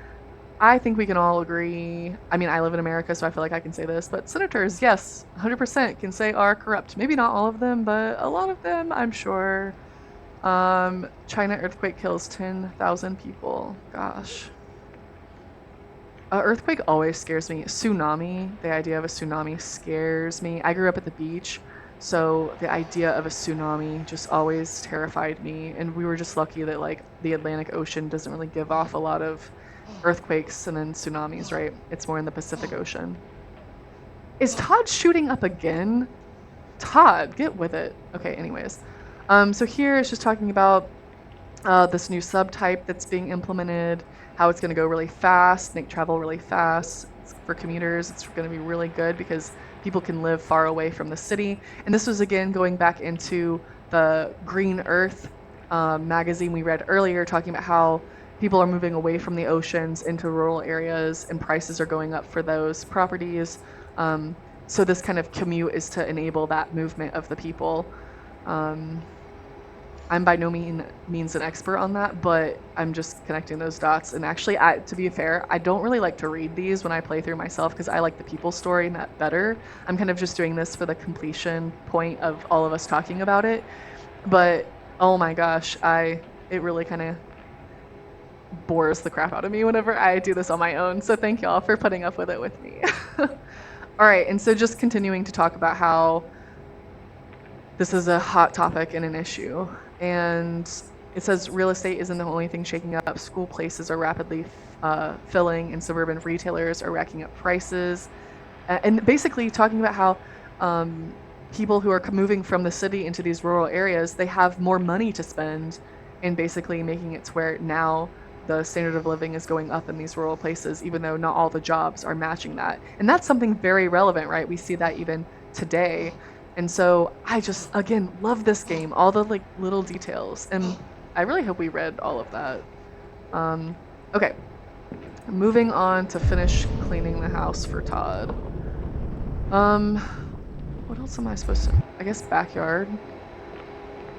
I think we can all agree. I mean, I live in America, so I feel like I can say this, but senators, yes, 100% can say are corrupt. Maybe not all of them, but a lot of them, I'm sure. China earthquake kills 10,000 people. Gosh. Earthquake always scares me. Tsunami, the idea of a tsunami scares me. I grew up at the beach, so the idea of a tsunami just always terrified me. And we were just lucky that like the Atlantic Ocean doesn't really give off a lot of earthquakes and then tsunamis, right? It's more in the Pacific Ocean. Is Todd shooting up again? Todd, get with it. Okay, anyways. So here it's just talking about this new subtype that's being implemented, how it's going to go really fast, make travel really fast. For commuters, it's going to be really good because people can live far away from the city. And this was, again, going back into the Green Earth magazine we read earlier, talking about how people are moving away from the oceans into rural areas and prices are going up for those properties. So this kind of commute is to enable that movement of the people. I'm by no means an expert on that, but I'm just connecting those dots. And actually, to be fair, I don't really like to read these when I play through myself because I like the people story better. I'm kind of just doing this for the completion point of all of us talking about it. But oh my gosh, it really kind of bores the crap out of me whenever I do this on my own. So thank y'all for putting up with it with me. All right, and so just continuing to talk about how this is a hot topic and an issue. And it says real estate isn't the only thing shaking up. School places are rapidly filling, and suburban retailers are racking up prices. And basically talking about how people who are moving from the city into these rural areas, they have more money to spend, and basically making it to where now the standard of living is going up in these rural places, even though not all the jobs are matching that. And that's something very relevant, right? We see that even today. And so I just, again, love this game, all the like little details. And I really hope we read all of that. Okay, moving on to finish cleaning the house for Todd. What else am I supposed to, I guess backyard.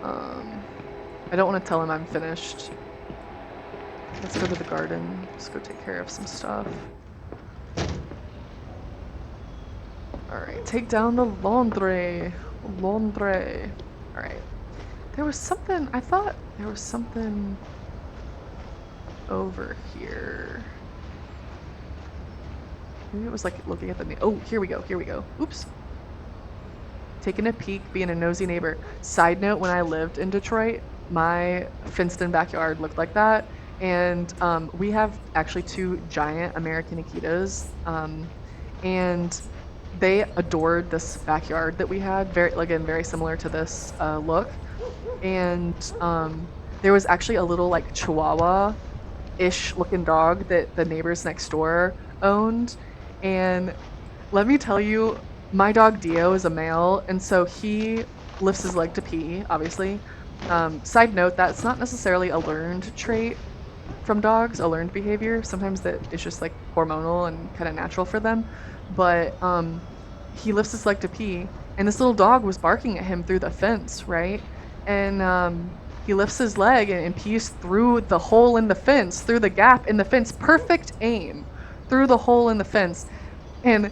I don't want to tell him I'm finished. Let's go to the garden. Let's go take care of some stuff. Alright, take down the laundry. Laundry. Alright. There was something, I thought there was something over here. Maybe it was like looking at the, oh, here we go, here we go. Oops. Taking a peek, being a nosy neighbor. Side note, when I lived in Detroit, my fenced-in backyard looked like that. And we have actually 2 giant American Akitas. And they adored this backyard that we had. Very, again, very similar to this look. And there was actually a little like Chihuahua-ish looking dog that the neighbors next door owned. And let me tell you, my dog Dio is a male, and so he lifts his leg to pee, obviously. Side note, that's not necessarily a learned trait from dogs, a learned behavior. Sometimes that it's just like hormonal and kind of natural for them. But he lifts his leg to pee, and this little dog was barking at him through the fence, right? And he lifts his leg and pees through the hole in the fence, through the gap in the fence. Perfect aim through the hole in the fence. And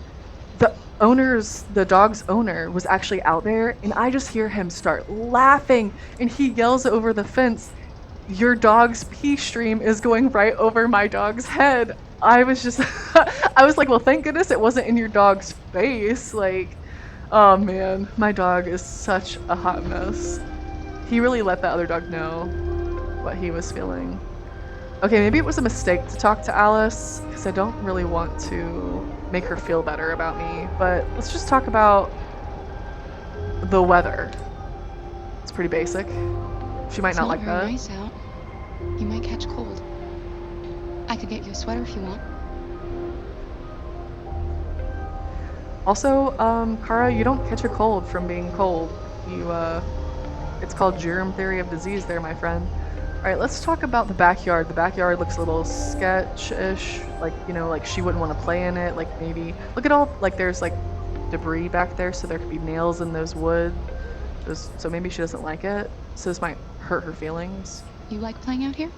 the dog's owner was actually out there, and I just hear him start laughing, and he yells over the fence, "Your dog's pee stream is going right over my dog's head." I was just, I was like, well, thank goodness it wasn't in your dog's face. Like, oh man, my dog is such a hot mess. He really let that other dog know what he was feeling. Okay, maybe it was a mistake to talk to Alice, because I don't really want to make her feel better about me, but let's just talk about the weather. It's pretty basic. She might It's not like very that. nice out. You might catch cold. I could get you a sweater if you want. Also, Kara, you don't catch a cold from being cold. It's called germ theory of disease there, my friend. All right, let's talk about the backyard. The backyard looks a little sketch-ish, like, you know, like she wouldn't want to play in it. Like maybe, look at all, like there's like debris back there, so there could be nails in those wood. So maybe she doesn't like it. So this might hurt her feelings. You like playing out here?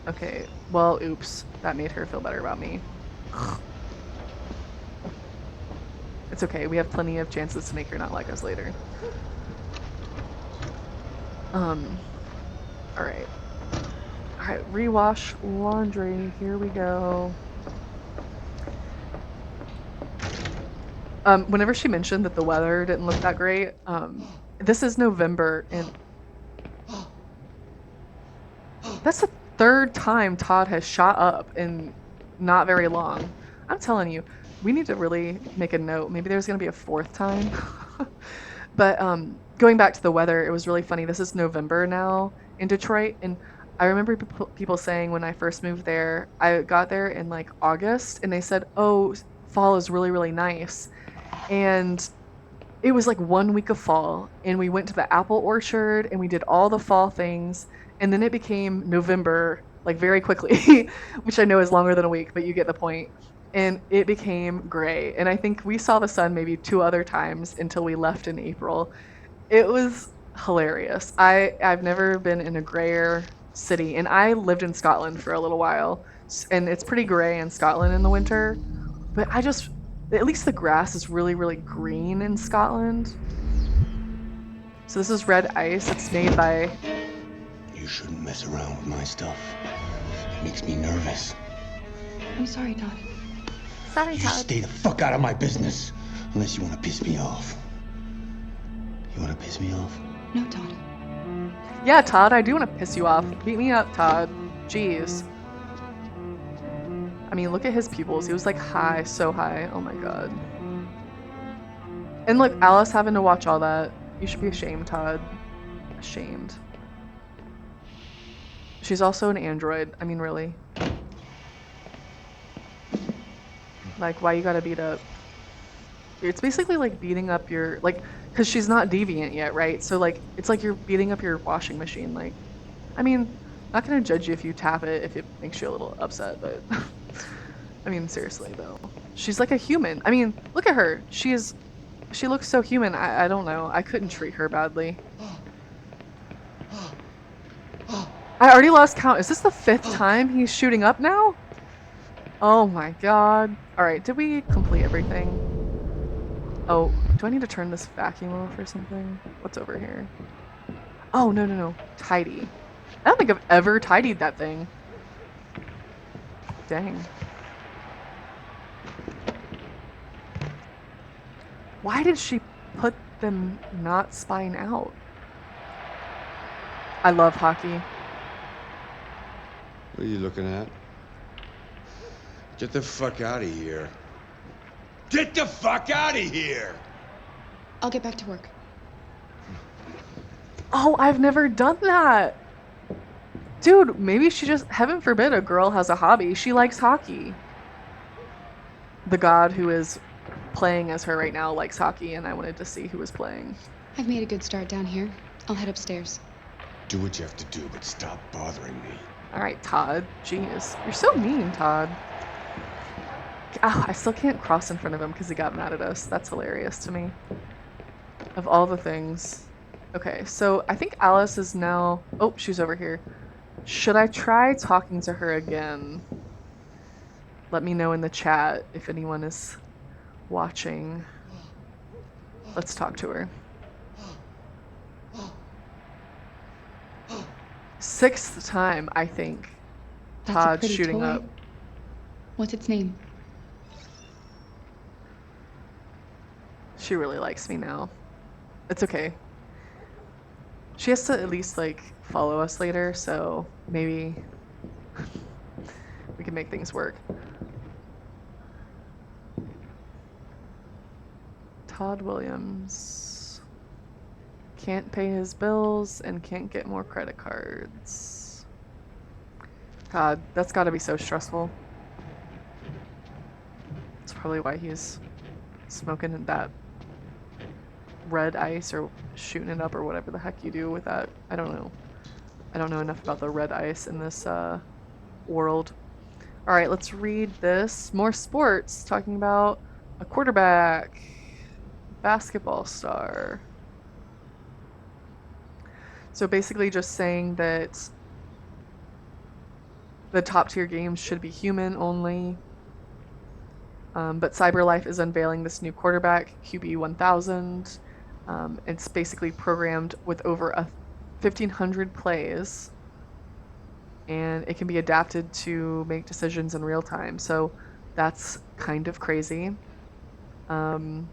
Okay, well, oops. That made her feel better about me. It's okay, we have plenty of chances to make her not like us later. Alright. Alright, rewash laundry. Here we go. Whenever she mentioned that the weather didn't look that great, this is November, and that's the 3rd time Todd has shot up in not very long. I'm telling you, we need to really make a note. Maybe there's gonna be a 4th time. But going back to the weather, it was really funny. This is November now in Detroit, and I remember people saying when I first moved there, I got there in like August, and they said, oh, fall is really, really nice. And it was like 1 week of fall, and we went to the apple orchard, and we did all the fall things, and then it became November, like very quickly, which I know is longer than a week, but you get the point. And it became gray, and I think we saw the sun maybe 2 other times until we left in April. It was hilarious. I've never been in a grayer city, and I lived in Scotland for a little while, and it's pretty gray in Scotland in the winter, but at least the grass is really, really green in Scotland. So this is red ice. It's made by... You shouldn't mess around with my stuff. It makes me nervous. I'm sorry, Todd. Sorry, You Todd. stay the fuck out of my business, unless you want to piss me off. You want to piss me off? No, Todd. Yeah, Todd, I do want to piss you off. Beat me up, Todd. Jeez. I mean, look at his pupils. He was like high, so high. Oh my god. And look, Alice having to watch all that. You should be ashamed, Todd. Ashamed. She's also an android. I mean, really. Like, why you gotta beat up? It's basically like beating up your, like, because she's not deviant yet, right? So, like, it's like you're beating up your washing machine. Like, I mean, not gonna judge you if you tap it if it makes you a little upset, but I mean, seriously, though. She's like a human. I mean, look at her. She looks so human. I don't know. I couldn't treat her badly. I already lost count. Is this the 5th time he's shooting up now? Oh my god. Alright, did we complete everything? Oh, do I need to turn this vacuum off or something? What's over here? Oh, no. Tidy. I don't think I've ever tidied that thing. Dang. Why did she put them not spine out? I love hockey. What are you looking at? Get the fuck out of here. Get the fuck out of here! I'll get back to work. Oh, I've never done that. Dude, maybe she just, heaven forbid a girl has a hobby. She likes hockey. The god who is playing as her right now likes hockey, and I wanted to see who was playing. I've made a good start down here. I'll head upstairs. Do what you have to do, but stop bothering me. Alright, Todd. Jeez. You're so mean, Todd. Oh, I still can't cross in front of him because he got mad at us. That's hilarious to me. Of all the things. Okay, so I think Alice is now... Oh, she's over here. Should I try talking to her again? Let me know in the chat if anyone is watching. Let's talk to her. 6th time, I think. That's a Todd's pretty shooting toy. up. What's its name? She really likes me now. It's okay. She has to at least, like, follow us later, so maybe we can make things work. Todd Williams. Can't pay his bills and can't get more credit cards. God, that's gotta be so stressful. That's probably why he's smoking that red ice or shooting it up or whatever the heck you do with that. I don't know. I don't know enough about the red ice in this world. All right, let's read this. More sports, talking about a quarterback, basketball star. So basically just saying that the top tier games should be human only. But CyberLife is unveiling this new quarterback, QB1000. It's basically programmed with over 1,500 plays, and it can be adapted to make decisions in real time. So that's kind of crazy. Let's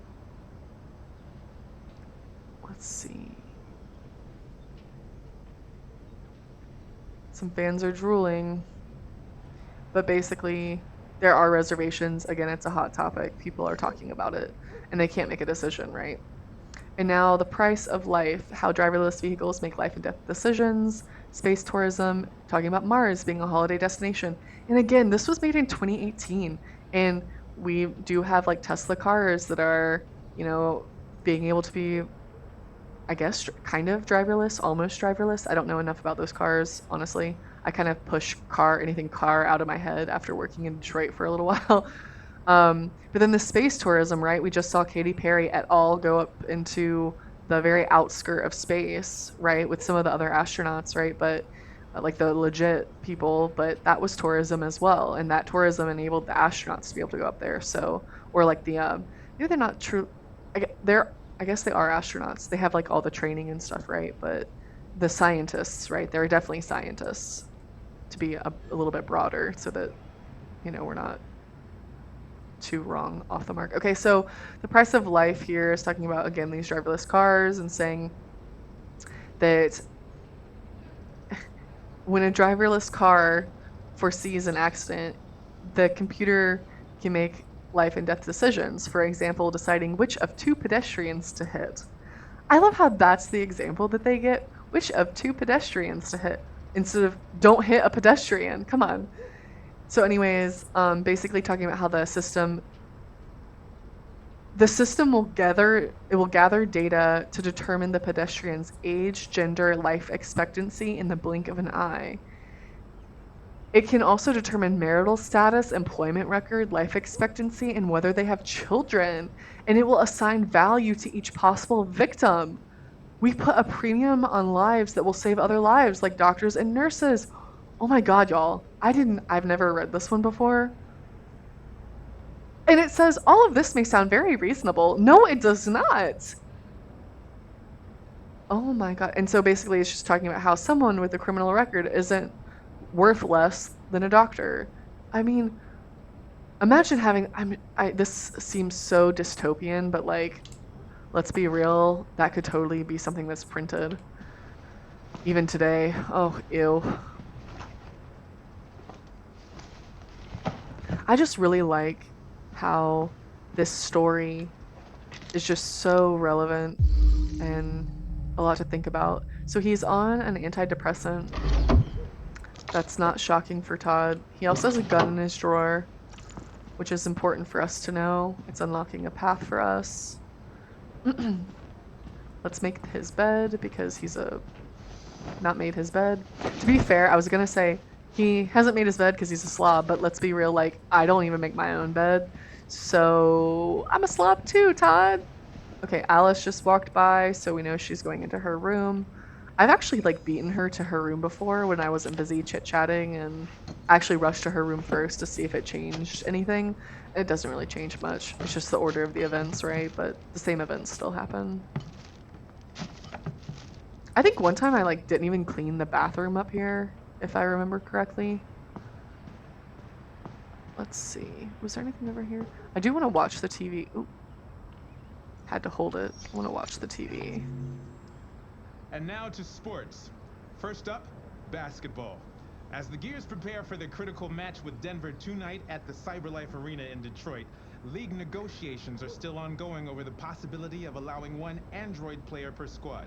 see. Some fans are drooling, but basically there are reservations. Again, it's a hot topic. People are talking about it, and they can't make a decision, right? And now the price of life, how driverless vehicles make life and death decisions, space tourism, talking about Mars being a holiday destination. And again, this was made in 2018, and we do have like Tesla cars that are, you know, being able to be, I guess, kind of driverless, almost driverless. I don't know enough about those cars, honestly. I kind of push anything car out of my head after working in Detroit for a little while. But then the space tourism, right? We just saw Katy Perry et al. Go up into the very outskirt of space, right? With some of the other astronauts, right? But like the legit people, but that was tourism as well. And that tourism enabled the astronauts to be able to go up there. So, or like the, maybe they're not true. I guess they are astronauts. They have like all the training and stuff, right? But the scientists, right? They're definitely scientists, to be a little bit broader so that, you know, we're not too wrong off the mark. Okay, so the price of life here is talking about, again, these driverless cars and saying that when a driverless car foresees an accident, the computer can make life and death decisions. For example, deciding which of 2 pedestrians to hit. I love how that's the example that they get. Which of 2 pedestrians to hit? instead of don't hit a pedestrian. Come on. So anyways, basically talking about how the system will gather data to determine the pedestrian's age, gender, life expectancy in the blink of an eye. It can also determine marital status, employment record, life expectancy, and whether they have children. And it will assign value to each possible victim. We put a premium on lives that will save other lives, like doctors and nurses. Oh my god, y'all. I've never read this one before. And it says, all of this may sound very reasonable. No, it does not. Oh my god. And so basically it's just talking about how someone with a criminal record isn't worth less than a doctor. I mean, imagine having this seems so dystopian, but like, let's be real, that could totally be something that's printed. Even today. Oh, ew. I just really like how this story is just so relevant and a lot to think about. So he's on an antidepressant. That's not shocking for Todd. He also has a gun in his drawer, which is important for us to know. It's unlocking a path for us. Let's make his bed because he's not made his bed. To be fair, I was gonna say he hasn't made his bed because he's a slob, but let's be real, like, I don't even make my own bed. So I'm a slob too, Todd. Okay, Alice just walked by, so we know she's going into her room. I've actually like beaten her to her room before when I wasn't busy chit-chatting, and actually rushed to her room first to see if it changed anything. It doesn't really change much. It's just the order of the events, right? But the same events still happen. I think one time I like didn't even clean the bathroom up here, if I remember correctly. Let's see. Was there anything over here? I do want to watch the TV. Ooh. Had to hold it. I want to watch the TV. And now to sports. First up, basketball. As the Gears prepare for the critical match with Denver tonight at the CyberLife Arena in Detroit, league negotiations are still ongoing over the possibility of allowing one Android player per squad.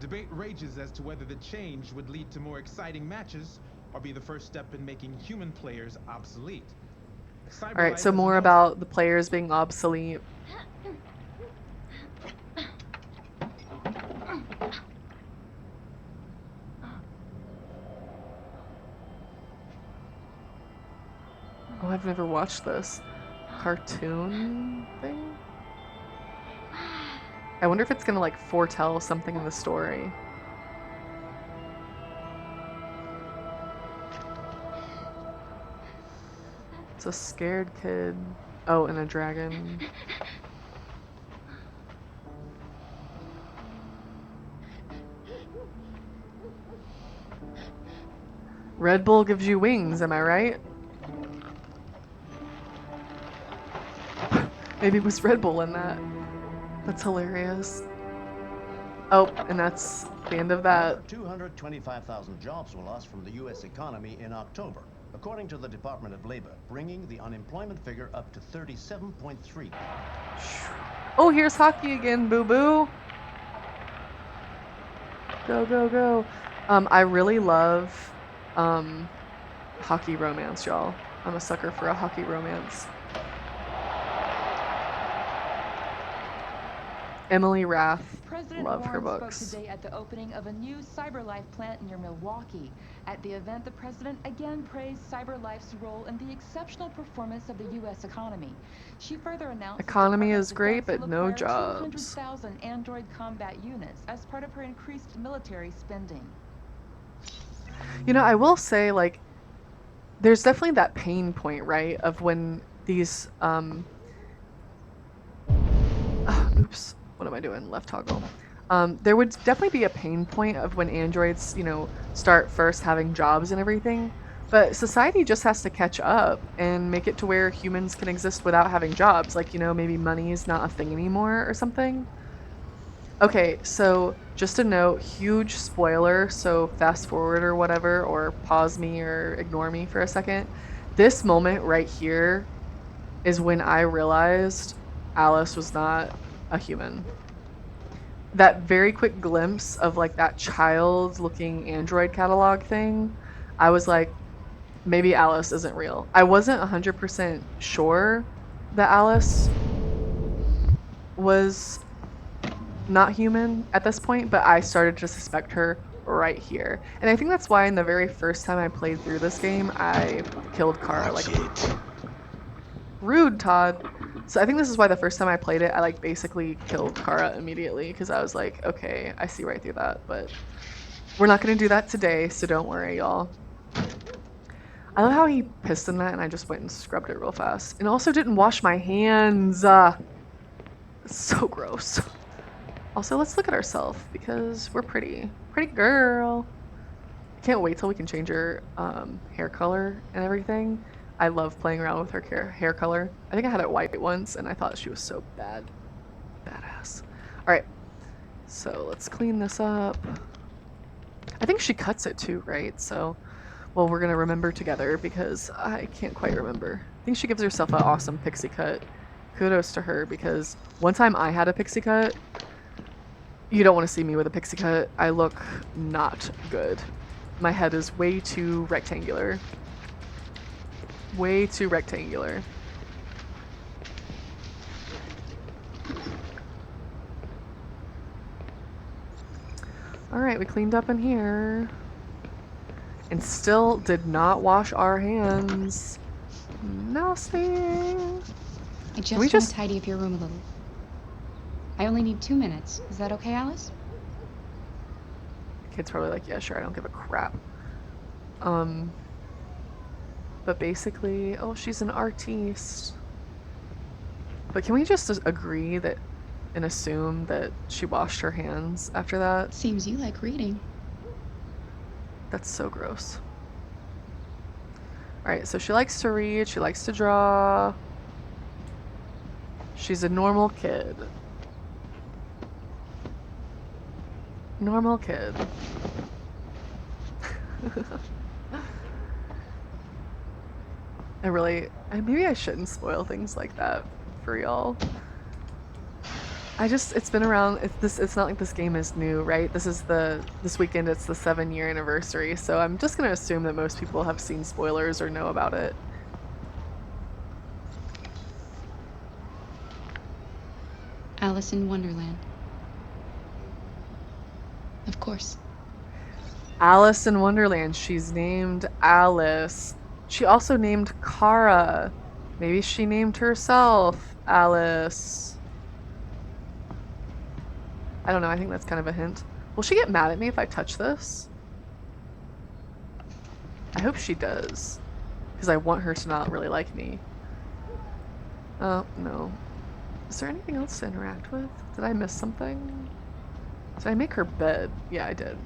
Debate rages as to whether the change would lead to more exciting matches or be the first step in making human players obsolete. Alright, so more about the players being obsolete. Oh, I've never watched this cartoon thing. I wonder if it's gonna like foretell something in the story. It's a scared kid. Oh, and a dragon. Red Bull gives you wings, am I right? Maybe it was Red Bull in that. That's hilarious. Oh, and that's the end of that. 225,000 jobs were lost from the U.S. economy in October, according to the Department of Labor, bringing the unemployment figure up to 37.3. Oh, here's hockey again, boo-boo. Go, go, go. I really love hockey romance, y'all. I'm a sucker for a hockey romance. Emily Rath, love her books. Spoke today at the opening of a new CyberLife plant near Milwaukee. At the event, the president again praised CyberLife's role in the exceptional performance of the U.S. economy. She further announced economy is great, but no jobs. 200,000 Android combat units as part of her increased military spending. You know, I will say, like, there's definitely that pain point, right, of when these oops. What am I doing? Left toggle. There would definitely be a pain point of when androids, you know, start first having jobs and everything. But society just has to catch up and make it to where humans can exist without having jobs. Like, you know, maybe money is not a thing anymore or something. Okay, so just a note, huge spoiler, so fast forward or whatever, or pause me or ignore me for a second. This moment right here is when I realized Alice was not a human. that very quick glimpse of like that child looking Android catalog thing, I was like, maybe Alice isn't real. I wasn't 100% sure that Alice was not human at this point, but I started to suspect her right here. And I think that's why in the very first time I played through this game, I killed Kara. Like, rude, Todd. So I think this is why the first time I played it, I like basically killed Kara immediately because I was like, okay, I see right through that. But we're not going to do that today, so don't worry, y'all. I love how he pissed in that and I just went and scrubbed it real fast. And also didn't wash my hands. So gross. Also, let's look at ourselves because we're pretty. Pretty girl. I can't wait till we can change her hair color and everything. I love playing around with her hair color. I think I had it white once and I thought she was so badass. Alright, so let's clean this up. I think she cuts it too, right? So, well, we're gonna remember together because I can't quite remember. I think she gives herself an awesome pixie cut. Kudos to her because one time I had a pixie cut. You don't want to see me with a pixie cut. I look not good. My head is way too rectangular. Way too rectangular. Alright, we cleaned up in here. And still did not wash our hands. Nasty. I just want to tidy up your room a little. I only need 2 minutes. Is that okay, Alice? Kid's probably like, yeah, sure, I don't give a crap. But basically, oh, she's an artiste. But can we just agree that and assume that she washed her hands after that? Seems you like reading. That's so gross. Alright, so she likes to read, she likes to draw. She's a normal kid. Normal kid. Maybe I shouldn't spoil things like that for y'all. It's been around, it's not like this game is new, right? This weekend it's the 7-year anniversary, so I'm just gonna assume that most people have seen spoilers or know about it. Alice in Wonderland. Of course. Alice in Wonderland. She's named Alice. She also named Kara. Maybe she named herself Alice. I don't know. I think that's kind of a hint. Will she get mad at me if I touch this? I hope she does. Because I want her to not really like me. Oh, no. Is there anything else to interact with? Did I miss something? Did I make her bed? Yeah, I did.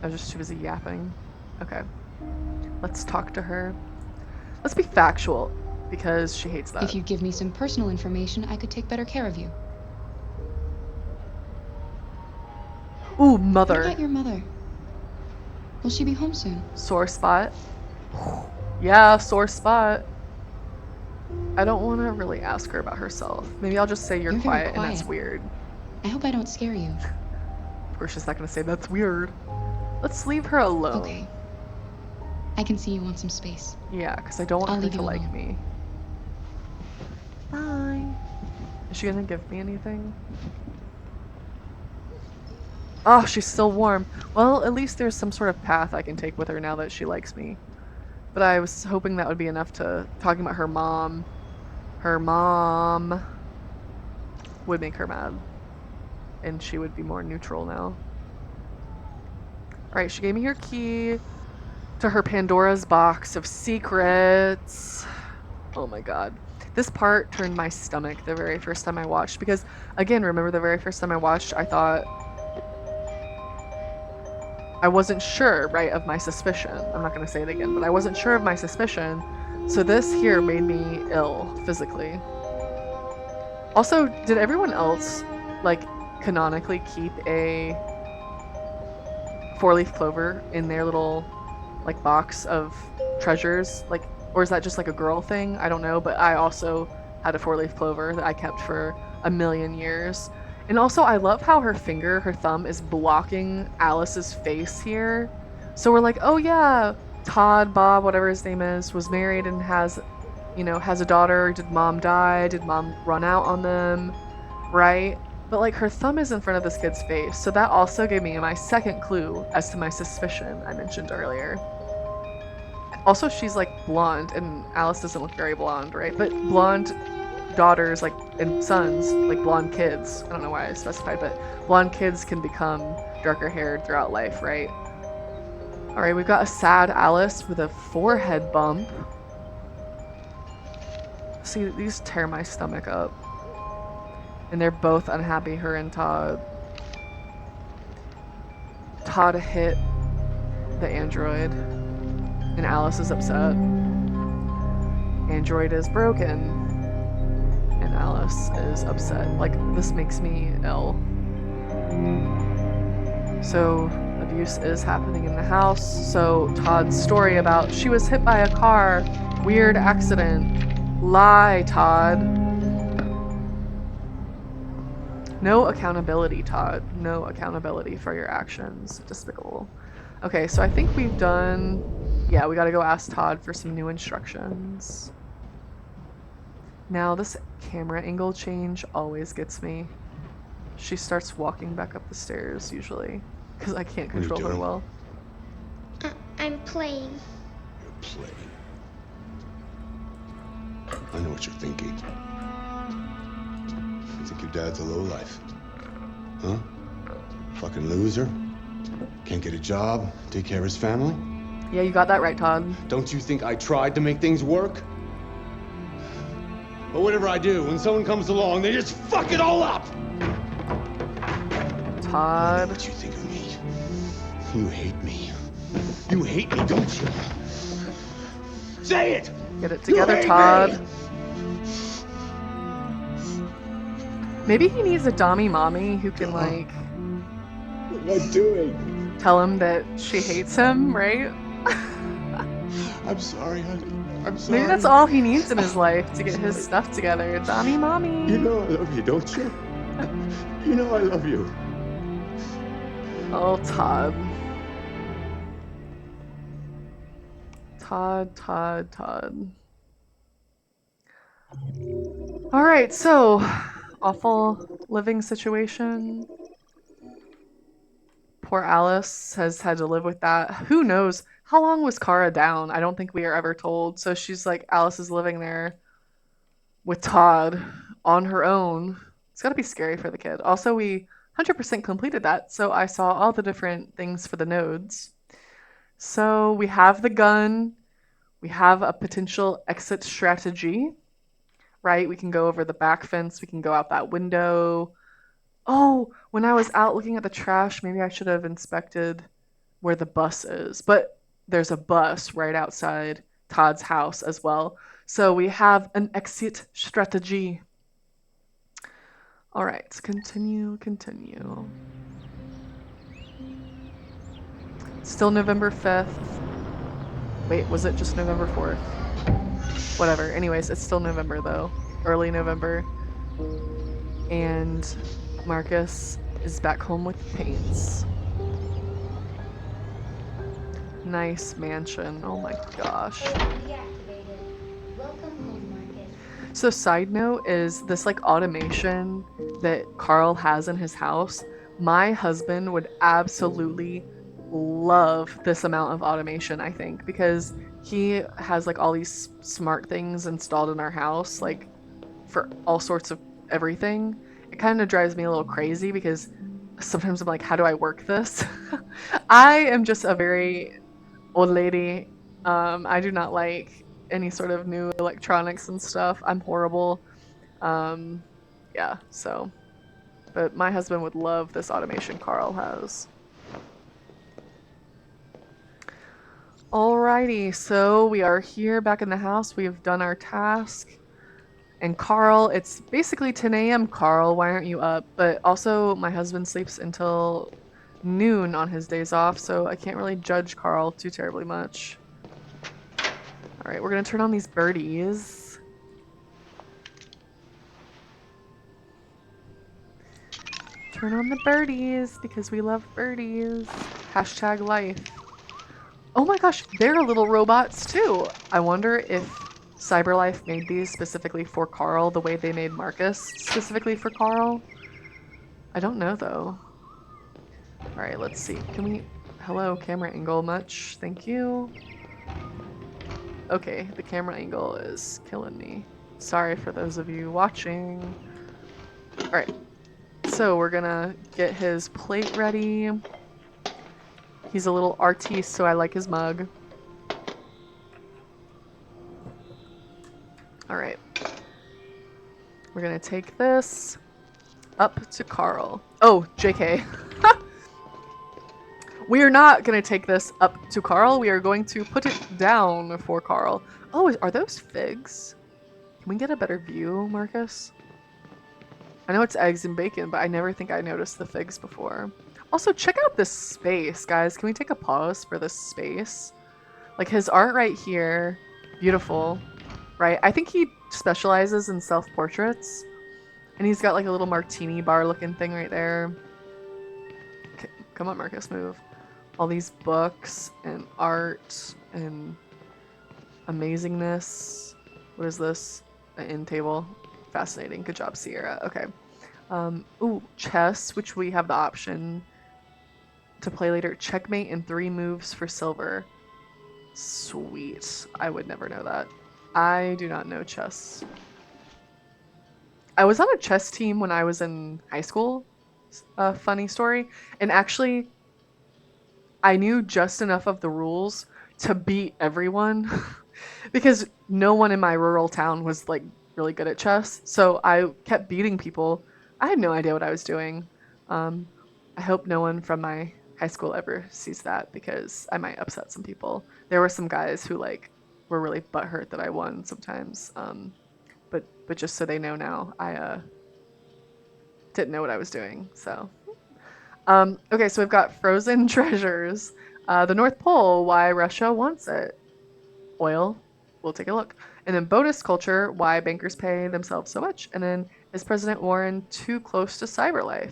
I was just too busy yapping. Okay. Let's talk to her. Let's be factual, because she hates that. If you give me some personal information, I could take better care of you. Ooh, mother. What about your mother? Will she be home soon? Sore spot. Yeah, sore spot. I don't want to really ask her about herself. Maybe I'll just say you're quiet, and that's weird. I hope I don't scare you. Of course she's not going to say that's weird. Let's leave her alone. Okay. I can see you want some space. Yeah, because I don't want her to like me. Bye. Is she going to give me anything? Oh, she's still warm. Well, at least there's some sort of path I can take with her now that she likes me. But I was hoping that would be enough to talking about her mom. Her mom would make her mad. And she would be more neutral now. Alright, she gave me her key to her Pandora's box of secrets. Oh my god. This part turned my stomach the very first time I watched. Because, again, remember the very first time I watched, I thought... I wasn't sure, right, of my suspicion. I'm not going to say it again, but I wasn't sure of my suspicion. So this here made me ill, physically. Also, did everyone else, like, canonically keep a 4-leaf clover in their little, like, box of treasures? Like, or is that just, like, a girl thing? I don't know, but I also had a 4-leaf clover that I kept for a million years. And also, I love how her thumb, is blocking Alice's face here. So we're like, oh yeah, Todd, Bob, whatever his name is, was married and has a daughter. Did mom die? Did mom run out on them? Right? But like her thumb is in front of this kid's face. So that also gave me my second clue as to my suspicion I mentioned earlier. Also, she's like blonde, and Alice doesn't look very blonde, right? But blonde daughters, like, and sons, like blonde kids, I don't know why I specified, but blonde kids can become darker haired throughout life, right? Alright, we've got a sad Alice with a forehead bump. See, these tear my stomach up. And they're both unhappy, her and Todd. Todd hit the android, and Alice is upset. Android is broken, and Alice is upset. Like, this makes me ill. So, abuse is happening in the house. So, Todd's story about she was hit by a car, weird accident. Lie, Todd. No accountability, Todd. No accountability for your actions. Despicable. Okay, so I think we've done... Yeah, we gotta go ask Todd for some new instructions. Now, this camera angle change always gets me. She starts walking back up the stairs, usually, because I can't control her well. I'm playing. You're playing. I know what you're thinking. You think your dad's a lowlife? Huh? Fucking loser? Can't get a job, take care of his family? Yeah, you got that right, Todd. Don't you think I tried to make things work? But whatever I do, when someone comes along, they just fuck it all up! Todd. I know what you think of me. You hate me. You hate me, don't you? Say it! Get it together, Todd. Maybe he needs a dommy mommy who can, like... What am I doing? Tell him that she hates him, right? I'm sorry, honey. I'm sorry. Maybe that's all he needs in his life to get his stuff together. Dommy mommy. You know I love you, don't you? You know I love you. Oh, Todd. Todd. Alright, so... Awful living situation. Poor Alice has had to live with that. Who knows? How long was Kara down? I don't think we are ever told. So she's like, Alice is living there with Todd on her own. It's gotta be scary for the kid. Also, we 100% completed that, so I saw all the different things for the nodes. So we have the gun. We have a potential exit strategy, right? We can go over the back fence. We can go out that window. Oh, when I was out looking at the trash, maybe I should have inspected where the bus is. But there's a bus right outside Todd's house as well. So we have an exit strategy. All right, continue. Still November 5th. Wait, was it just November 4th? Whatever. Anyways, it's still November though. Early November. And Marcus is back home with paints. Nice mansion. Oh my gosh. So side note is this like automation that Carl has in his house. My husband would absolutely love this amount of automation, I think, because he has like all these smart things installed in our house, like for all sorts of everything. It kind of drives me a little crazy because sometimes I'm like, how do I work this? I am just a very old lady. I do not like any sort of new electronics and stuff. I'm horrible. Yeah, so. But my husband would love this automation Carl has. Alrighty, so we are here back in the house. We have done our task. And Carl, it's basically 10 a.m. Carl, why aren't you up? But also, my husband sleeps until noon on his days off, so I can't really judge Carl too terribly much. Alright, we're gonna turn on these birdies. turn on the birdies because we love birdies. Hashtag life. Oh my gosh, they're little robots too. I wonder if CyberLife made these specifically for Carl the way they made Marcus specifically for Carl. I don't know though. Alright, let's see. Can we... Hello, camera angle much? Thank you. Okay, the camera angle is killing me. Sorry for those of you watching. Alright, so we're gonna get his plate ready. He's a little artiste, so I like his mug. Alright. We're gonna take this up to Carl. Oh, JK. We are not gonna take this up to Carl. We are going to put it down for Carl. Oh, are those figs? Can we get a better view, Marcus? I know it's eggs and bacon, but I never think I noticed the figs before. Also, check out this space, guys. Can we take a pause for this space? Like his art right here, beautiful, right? I think he specializes in self-portraits. And he's got like a little martini bar looking thing right there. Okay, come on, Marcus, move. All these books and art and amazingness. What is this? An end table. Fascinating. Good job, Sierra. Okay. Ooh, chess, which we have the option to play later. Checkmate in 3 moves for silver. Sweet. I would never know that. I do not know chess. I was on a chess team when I was in high school. A funny story. And actually, I knew just enough of the rules to beat everyone because no one in my rural town was like really good at chess. So I kept beating people. I had no idea what I was doing. I hope no one from my high school ever sees that because I might upset some people. There were some guys who like were really butthurt that I won sometimes. But just so they know now, I didn't know what I was doing. So, okay, so we've got frozen treasures. The North Pole, why Russia wants it. Oil, we'll take a look. And then bonus culture, why bankers pay themselves so much. And then is President Warren too close to CyberLife?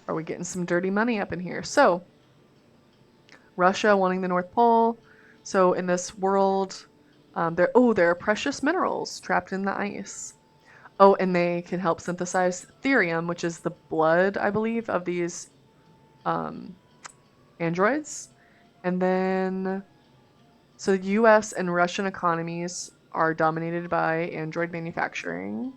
Are we getting some dirty money up in here? So, Russia wanting the North Pole. So in this world, there are precious minerals trapped in the ice. Oh, and they can help synthesize therium, which is the blood, I believe, of these androids. And then, so the US and Russian economies are dominated by android manufacturing.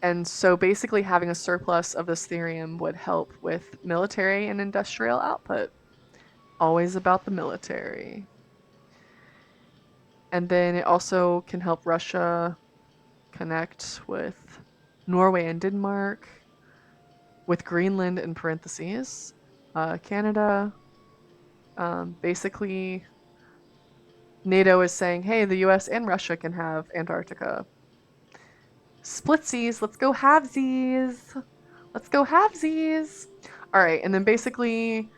And so basically having a surplus of this therium would help with military and industrial output. Always about the military. And then it also can help Russia connect with Norway and Denmark, with Greenland in parentheses, Canada. Basically, NATO is saying, hey, the US and Russia can have Antarctica. Splitsies, let's go halvesies. Let's go halvesies. All right, and then basically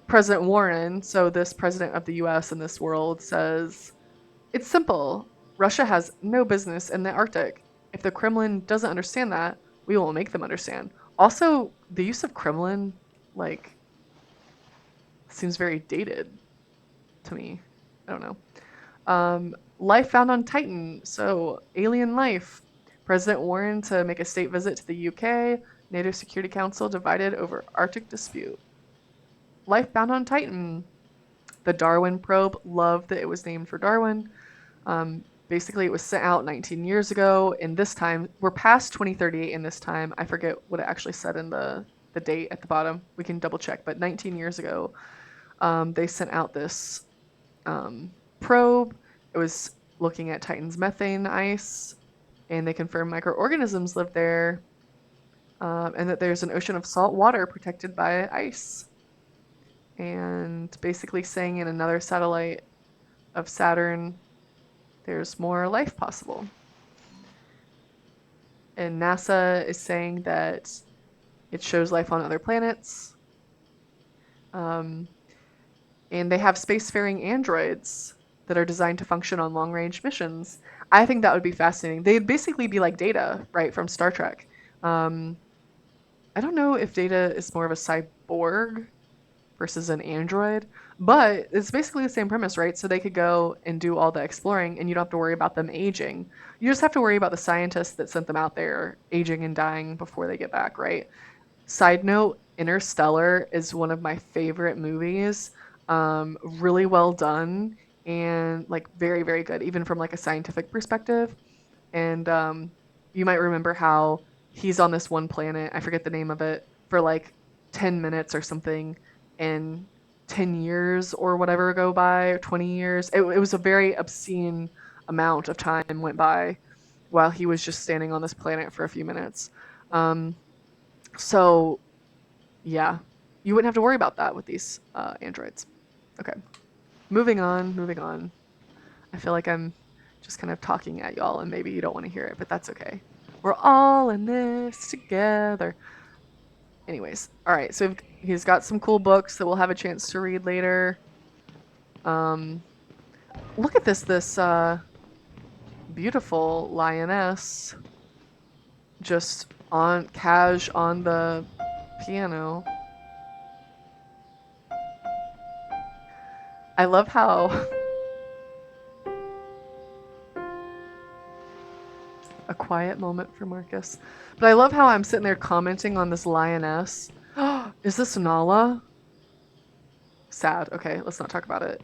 President Warren, so this president of the US in this world, says, it's simple. Russia has no business in the Arctic. If the Kremlin doesn't understand that, we will make them understand. Also, the use of Kremlin, like, seems very dated to me. I don't know. Life found on Titan, so alien life. President Warren to make a state visit to the UK. NATO Security Council divided over Arctic dispute. Life found on Titan. The Darwin probe, loved that it was named for Darwin. Basically, it was sent out 19 years ago, and this time, we're past 2038 in this time. I forget what it actually said in the date at the bottom. We can double check, but 19 years ago, they sent out this probe. It was looking at Titan's methane ice, and they confirmed microorganisms live there, and that there's an ocean of salt water protected by ice. And basically saying in another satellite of Saturn, there's more life possible. And NASA is saying that it shows life on other planets. And they have spacefaring androids that are designed to function on long-range missions. I think that would be fascinating. They'd basically be like Data, right, from Star Trek. Um, I don't know if Data is more of a cyborg versus an android, but it's basically the same premise, right? So they could go and do all the exploring and you don't have to worry about them aging. You just have to worry about the scientists that sent them out there aging and dying before they get back, right? Side note, Interstellar is one of my favorite movies. Really well done and like very, very good, even from like a scientific perspective. And you might remember how he's on this one planet, I forget the name of it, for like 10 minutes or something, and 10 years or whatever go by, or 20 years. It was a very obscene amount of time went by while he was just standing on this planet for a few minutes. Um, so, yeah, you wouldn't have to worry about that with these androids. Okay, moving on, moving on. I feel like I'm just kind of talking at y'all and maybe you don't want to hear it, but that's okay. We're all in this together. Anyways, all right, so he's got some cool books that we'll have a chance to read later. Look at this beautiful lioness just on on the piano. I love how a quiet moment for Marcus. But I love how I'm sitting there commenting on this lioness. Is this Nala? Sad. Okay, let's not talk about it.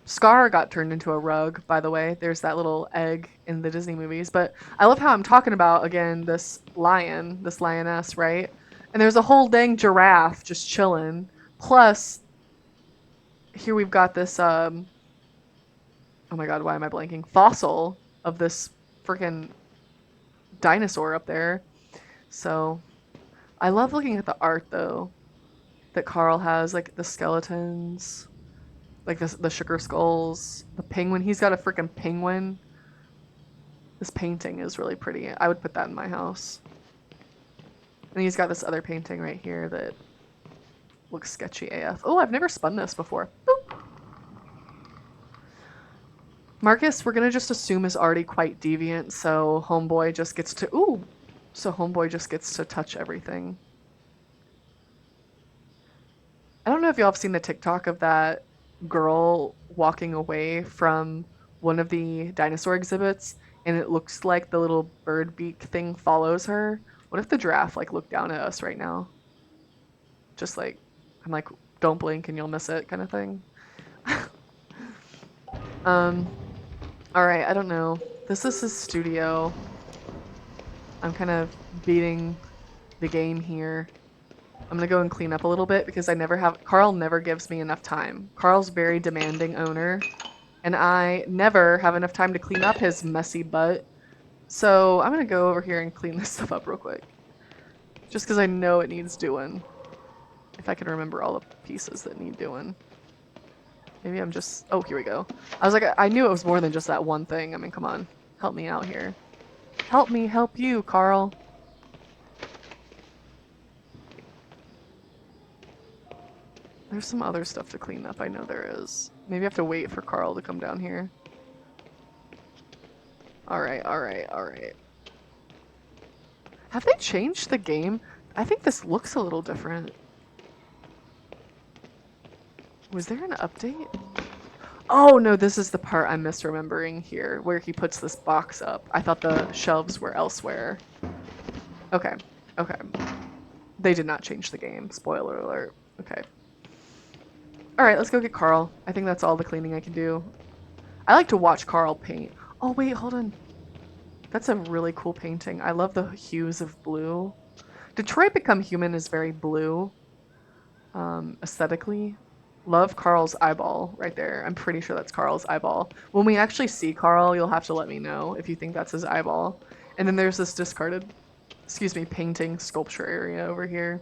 Scar got turned into a rug, by the way. There's that little egg in the Disney movies. But I love how I'm talking about, again, this lion, this lioness, right? And there's a whole dang giraffe just chilling. Plus, here we've got this, oh my god, why am I blanking? Fossil of this freaking dinosaur up there. So, I love looking at the art, though, that Carl has, like the skeletons. Like the sugar skulls, the penguin. He's got a freaking penguin. This painting is really pretty. I would put that in my house. And he's got this other painting right here that looks sketchy AF. Oh, I've never spun this before. Boop. Marcus, we're gonna just assume is already quite deviant, so Homeboy just gets to Homeboy just gets to touch everything. I don't know if y'all have seen the TikTok of that girl walking away from one of the dinosaur exhibits and it looks like the little bird beak thing follows her. What if the giraffe like looked down at us right now? Just like, I'm like, don't blink and you'll miss it kind of thing. All right, I don't know. This is his studio. I'm kind of beating the game here. I'm gonna go and clean up a little bit because Carl never gives me enough time. Carl's very demanding owner, and I never have enough time to clean up his messy butt. So I'm gonna go over here and clean this stuff up real quick. Just because I know it needs doing. If I can remember all the pieces that need doing. Maybe I'm just, oh, here we go. I was like, I knew it was more than just that one thing. I mean, come on, help me out here. Help me help you, Carl. There's some other stuff to clean up, I know there is. Maybe I have to wait for Carl to come down here. Alright, alright, alright. Have they changed the game? I think this looks a little different. Was there an update? Oh no, this is the part I'm misremembering here, where he puts this box up. I thought the shelves were elsewhere. Okay, okay. They did not change the game, spoiler alert. Okay. Alright, let's go get Carl. I think that's all the cleaning I can do. I like to watch Carl paint. Oh wait, hold on. That's a really cool painting. I love the hues of blue. Detroit Become Human is very blue, aesthetically. Love Carl's eyeball right there. I'm pretty sure that's Carl's eyeball. When we actually see Carl, you'll have to let me know if you think that's his eyeball. And then there's this discarded, painting sculpture area over here.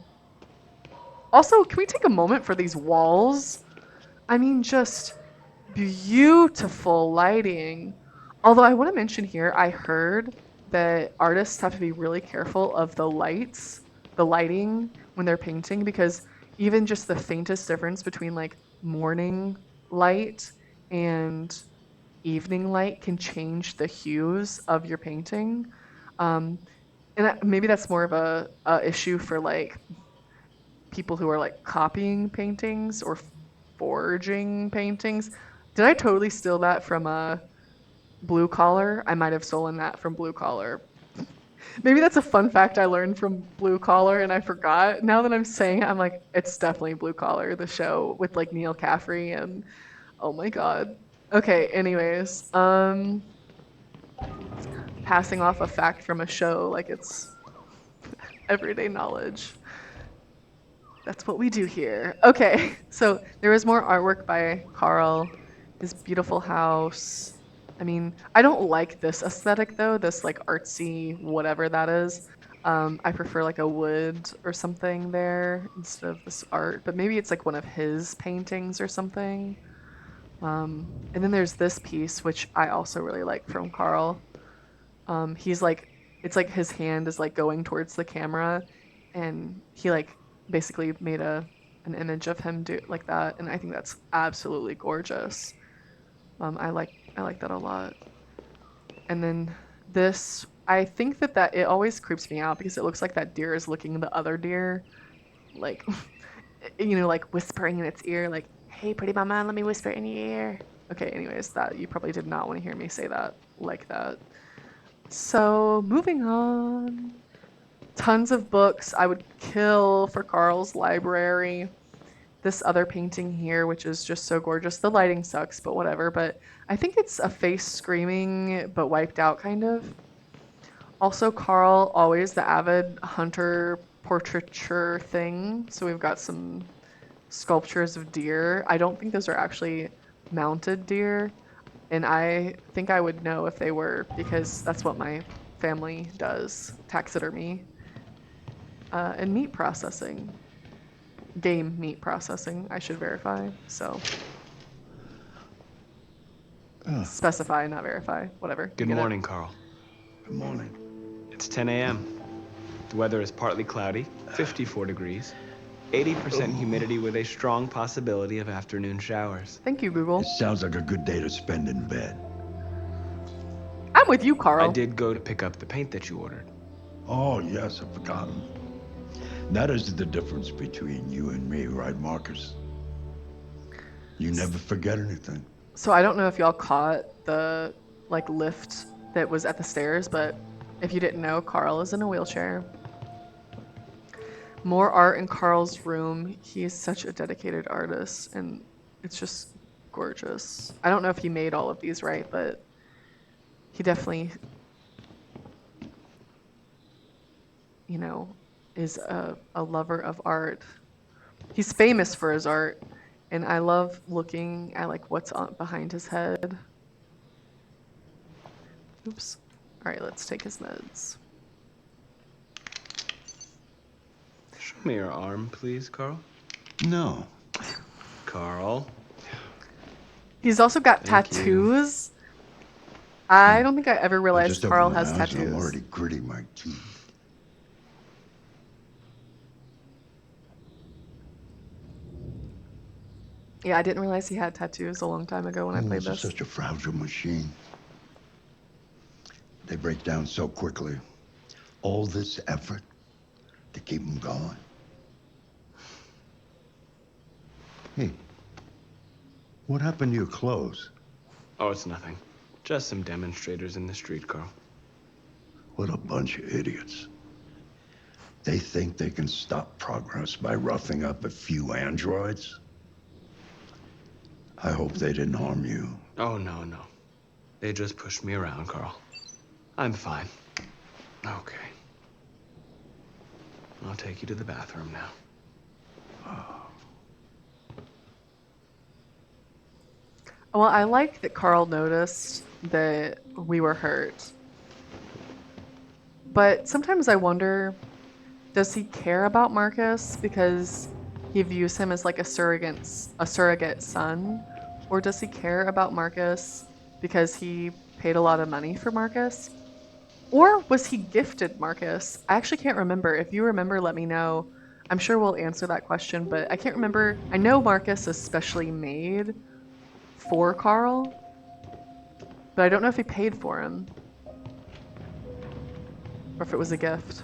Also, can we take a moment for these walls? I mean, just beautiful lighting. Although I want to mention here, I heard that artists have to be really careful of the lighting when they're painting, because even just the faintest difference between like morning light and evening light can change the hues of your painting. And maybe that's more of a issue for like people who are like copying paintings or forging paintings. Did I totally steal that from Blue Collar? I might have stolen that from Blue Collar. Maybe that's a fun fact I learned from Blue Collar and I forgot. Now that I'm saying it, I'm like, it's definitely Blue Collar, the show with like Neil Caffrey and oh my god. Okay, anyways, passing off a fact from a show like it's everyday knowledge. That's what we do here. Okay, so there was more artwork by Carl, his beautiful house. I mean, I don't like this aesthetic though, this like artsy whatever that is. I prefer like a wood or something there instead of this art, but maybe it's like one of his paintings or something. And then there's this piece, which I also really like from Carl. He's like, it's like his hand is like going towards the camera, and he like basically made an image of him do like that, and I think that's absolutely gorgeous. I like that a lot. And then this, I think that it always creeps me out because it looks like that deer is licking the other deer, like like whispering in its ear, like, "Hey, pretty mama, let me whisper in your ear." Okay, anyways, that you probably did not want to hear me say that like that. So, moving on. Tons of books I would kill for Carl's library. This other painting here, which is just so gorgeous. The lighting sucks, but whatever. But I think it's a face screaming, but wiped out kind of. Also, Carl, always the avid hunter portraiture thing. So we've got some sculptures of deer. I don't think those are actually mounted deer. And I think I would know if they were because that's what my family does, taxidermy. And meat processing. Game meat processing, I should verify. So specify, not verify, whatever. Good morning, Carl. Good morning. It's 10 a.m. The weather is partly cloudy, 54 degrees, 80% humidity with a strong possibility of afternoon showers. Thank you, Google. It sounds like a good day to spend in bed. I'm with you, Carl. I did go to pick up the paint that you ordered. Oh, yes, I've forgotten. That is the difference between you and me, right, Marcus? You never forget anything. So I don't know if y'all caught the like lift that was at the stairs, but if you didn't know, Carl is in a wheelchair. More art in Carl's room. He is such a dedicated artist, and it's just gorgeous. I don't know if he made all of these right, but he definitely, is a lover of art. He's famous for his art, and I love looking at like what's behind his head. Oops. All right, let's take his meds. Show me your arm, please, Carl. No. Carl. He's also got tattoos. I don't think I ever realized Carl has I'm tattoos. already gritting my teeth. Yeah, I didn't realize he had tattoos a long time ago when I played this. Such a fragile machine. They break down so quickly. All this effort to keep them going. Hey, what happened to your clothes? Oh, it's nothing. Just some demonstrators in the street, Carl. What a bunch of idiots. They think they can stop progress by roughing up a few androids? I hope they didn't harm you. Oh, no. They just pushed me around, Carl. I'm fine. Okay. I'll take you to the bathroom now. Well, I like that Carl noticed that we were hurt. But sometimes I wonder, does he care about Marcus because he views him as like a surrogate son? Or does he care about Marcus because he paid a lot of money for Marcus? Or was he gifted Marcus? I actually can't remember. If you remember, let me know. I'm sure we'll answer that question, but I can't remember. I know Marcus is specially made for Carl, but I don't know if he paid for him. Or if it was a gift.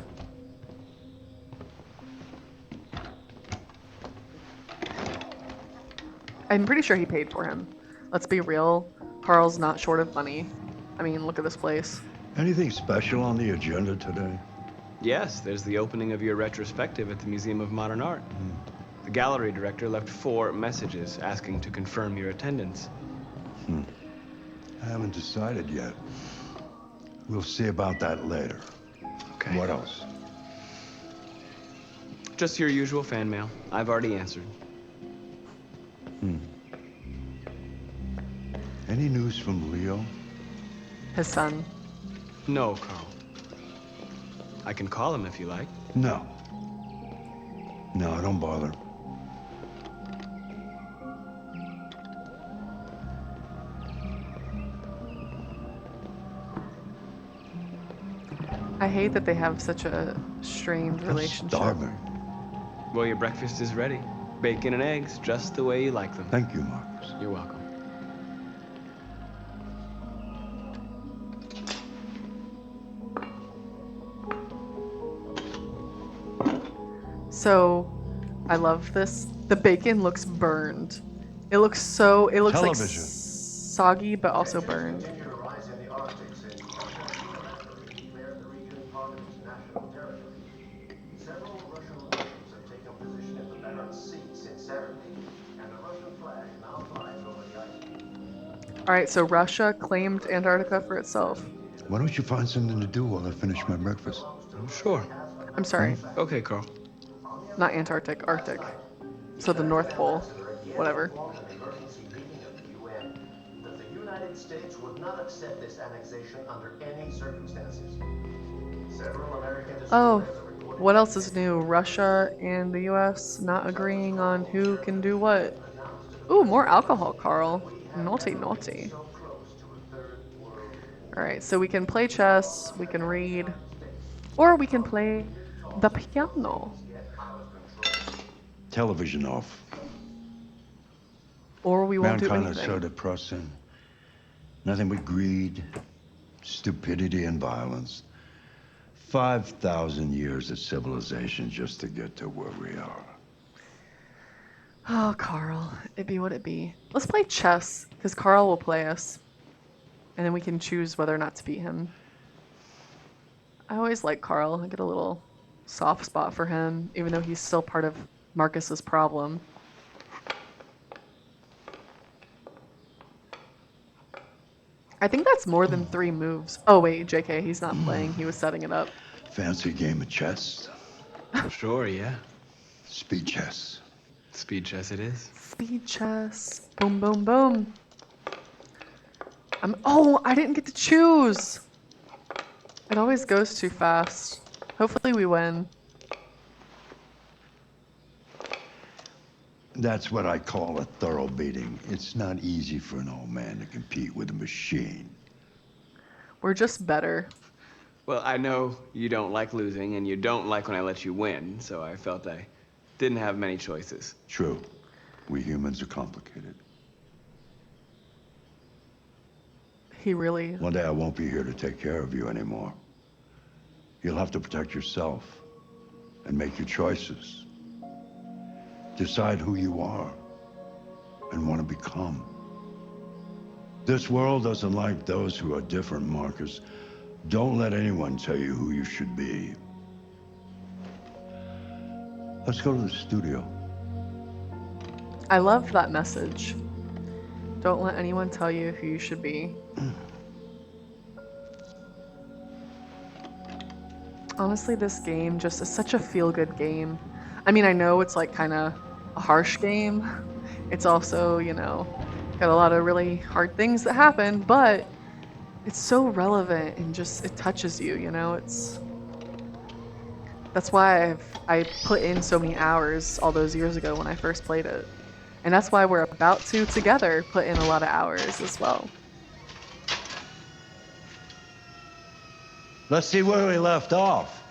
I'm pretty sure he paid for him. Let's be real, Carl's not short of money. I mean, look at this place. Anything special on the agenda today? Yes, there's the opening of your retrospective at the Museum of Modern Art. The gallery director left 4 messages asking to confirm your attendance. I haven't decided yet. We'll see about that later. Okay. What else? Just your usual fan mail. I've already answered. Any news from Leo? His son. No, Carl. I can call him if you like. No. No, don't bother. I hate that they have such a strained relationship. Starving. Well, your breakfast is ready. Bacon and eggs, just the way you like them. Thank you, Marcus. You're welcome. So, I love this. The bacon looks burned. It looks like Television. soggy, but also burned. All right, so Russia claimed Antarctica for itself. Why don't you find something to do while I finish my breakfast? Sure. I'm sorry, Okay, Carl. not Antarctic, Arctic. So the North Pole, whatever. That the United States would not accept this annexation under any circumstances. Several American Oh, what else is new? Russia and the US not agreeing on who can do what. Ooh, more alcohol, Carl. Naughty, naughty. Alright, so we can play chess, we can read, or we can play the piano. Television off. Or we won't do Mankind is anything. so depressing. Nothing but greed, stupidity, and violence. 5,000 years of civilization just to get to where we are. Oh, Carl, it be what it be. Let's play chess, because Carl will play us. And then we can choose whether or not to beat him. I always like Carl. I get a little soft spot for him, even though he's still part of Marcus's problem. I think that's more than 3 moves. Oh wait, JK, he's not playing. He was setting it up. Fancy game of chess? Sure, yeah. Speed chess. Speed chess it is. Speed chess. Boom, boom, boom. Oh, I didn't get to choose. It always goes too fast. Hopefully we win. That's what I call a thorough beating. It's not easy for an old man to compete with a machine. We're just better. Well, I know you don't like losing, and you don't like when I let you win, so I felt I didn't have many choices. True. We humans are complicated. He really... One day I won't be here to take care of you anymore. You'll have to protect yourself and make your choices. Decide who you are and want to become. This world doesn't like those who are different, Marcus. Don't let anyone tell you who you should be. Let's go to the studio. I love that message. Don't let anyone tell you who you should be. Honestly, this game just is such a feel-good game. I mean, I know it's like kind of a harsh game. It's also, you know, got a lot of really hard things that happen, but it's so relevant and just, it touches you, you know? That's why I put in so many hours all those years ago when I first played it. And that's why we're about to, together, put in a lot of hours as well. Let's see where we left off.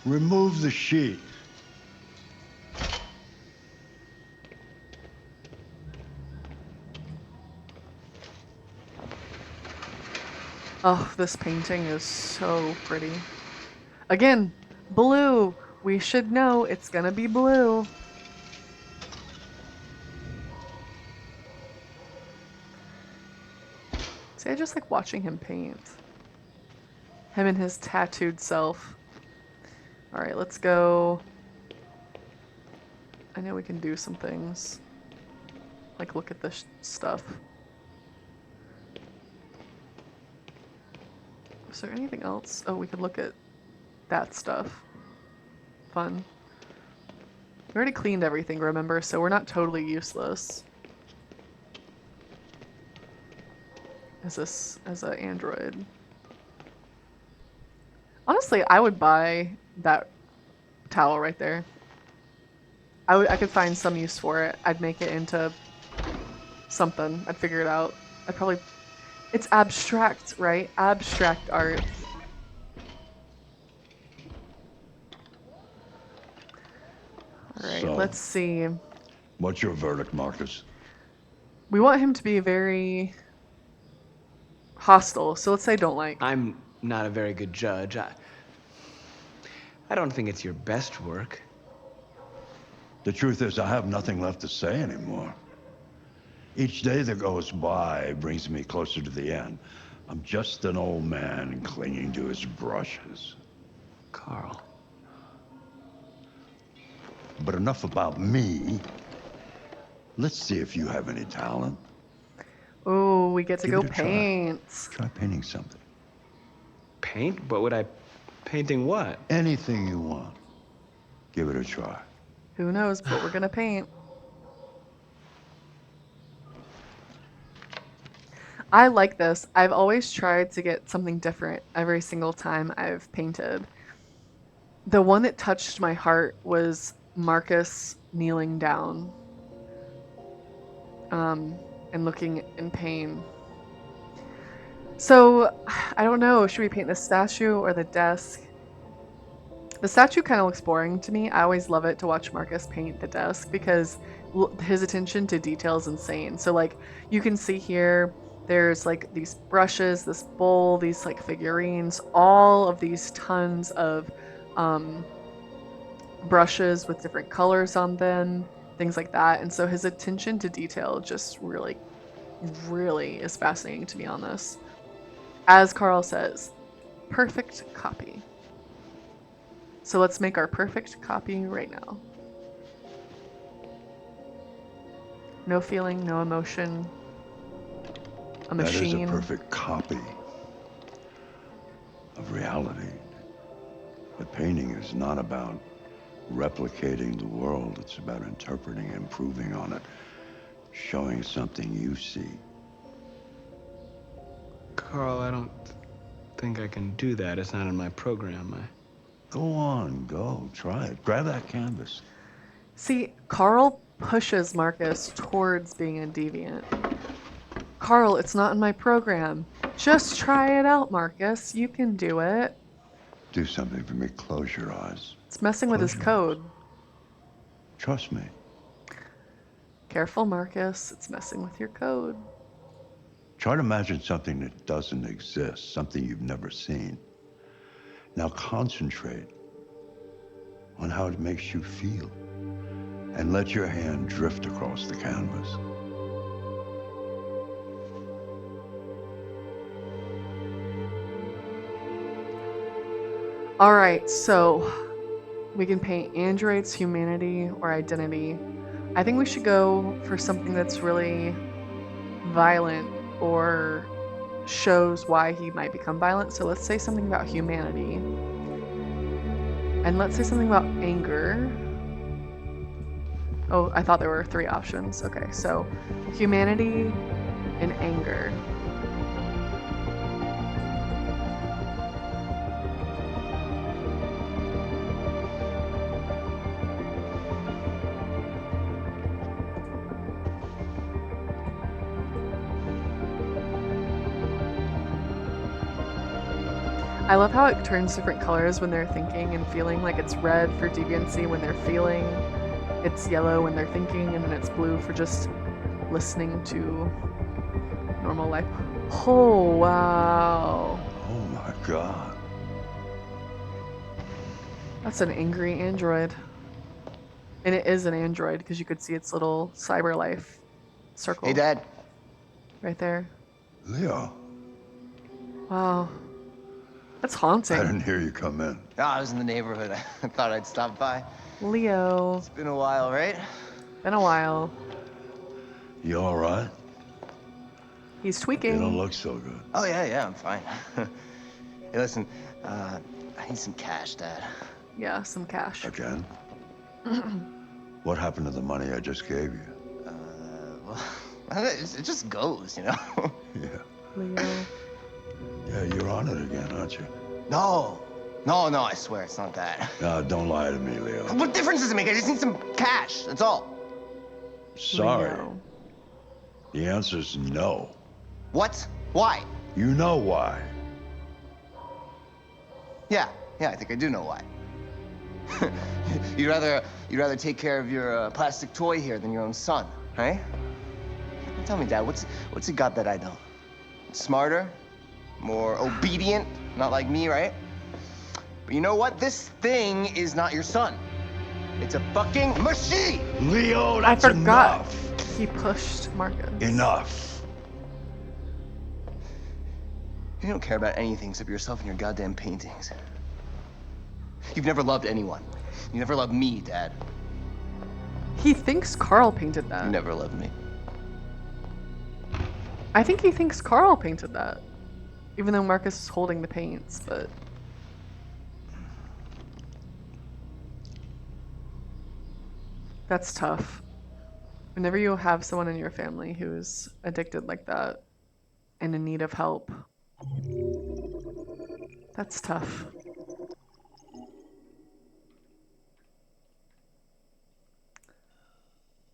Remove the sheet. Oh, this painting is so pretty. Again, blue. We should know it's gonna be blue. See, I just like watching him paint. Him and his tattooed self. Alright, let's go. I know we can do some things. Like, look at this stuff. Is there anything else? Oh, we could look at that stuff. Fun. We already cleaned everything, remember? So we're not totally useless. As an android. Honestly, I would buy that towel right there. I could find some use for it. I'd make it into something. I'd figure it out. I'd probably... It's abstract, right? Abstract art. Alright, So, let's see. What's your verdict, Marcus? We want him to be very hostile, so let's say don't like. I'm not a very good judge. I don't think it's your best work. The truth is, I have nothing left to say anymore. Each day that goes by brings me closer to the end. I'm just an old man clinging to his brushes. Carl. But enough about me. Let's see if you have any talent. Oh, we get to Give go it a try. paint. Try painting something. Paint? What would I... Painting what? Anything you want. Give it a try. Who knows what we're gonna paint. I like this. I've always tried to get something different every single time I've painted. The one that touched my heart was Marcus kneeling down. And looking in pain. So, I don't know, should we paint the statue or the desk? The statue kind of looks boring to me. I always love it to watch Marcus paint the desk because his attention to detail is insane. So like, you can see here, there's like these brushes, this bowl, these like figurines, all of these tons of brushes with different colors on them, things like that. And so his attention to detail just really is fascinating to me on this. As Carl says, perfect copy. So let's make our perfect copy right now. No feeling, no emotion. A machine. That is a perfect copy of reality. But painting is not about replicating the world. It's about interpreting, improving on it, showing something you see. Carl, I don't think I can do that. It's not in my program. Go on, go. Try it. Grab that canvas. See, Carl pushes Marcus towards being a deviant. Carl, it's not in my program. Just try it out, Marcus. You can do it. Do something for me. Close your eyes. It's messing with his code. Trust me. Careful, Marcus. It's messing with your code. Try to imagine something that doesn't exist, something you've never seen. Now concentrate on how it makes you feel and let your hand drift across the canvas. All right, so we can paint androids, humanity, or identity. I think we should go for something that's really violent or shows why he might become violent. So let's say something about humanity. And let's say something about anger. Oh, I thought there were 3 options. Okay, so humanity and anger. I love how it turns different colors when they're thinking and feeling. Like it's red for deviancy when they're feeling, it's yellow when they're thinking, and then it's blue for just listening to normal life. Oh, wow. Oh my God. That's an angry android. And it is an android because you could see its little cyber life circle. Hey, Dad. Right there. Leo. Wow. That's haunting. I didn't hear you come in. Oh, I was in the neighborhood. I thought I'd stop by. Leo. It's been a while, right? Been a while. You all right? He's tweaking. You don't look so good. Oh, yeah, I'm fine. Hey, listen, I need some cash, Dad. Yeah, some cash. Again? What happened to the money I just gave you? Well, it just goes, you know? Yeah. Leo. Yeah, you're on it again, aren't you? No, I swear it's not that. No, don't lie to me, Leo. What difference does it make? I just need some cash, that's all. Sorry. Leo. The answer's no. What? Why? You know why. Yeah, I think I do know why. You'd rather take care of your plastic toy here than your own son, right? Tell me, Dad, what's it got that I don't? Smarter, more obedient, not like me, right? But you know what? This thing is not your son. It's a fucking machine! Leo, that's I forgot. enough. He pushed Marcus. Enough. You don't care about anything except yourself and your goddamn paintings. You've never loved anyone. You never loved me, Dad. He thinks Carl painted that. You never loved me. I think he thinks Carl painted that. Even though Marcus is holding the paints, but... That's tough. Whenever you have someone in your family who's addicted like that and in need of help, that's tough.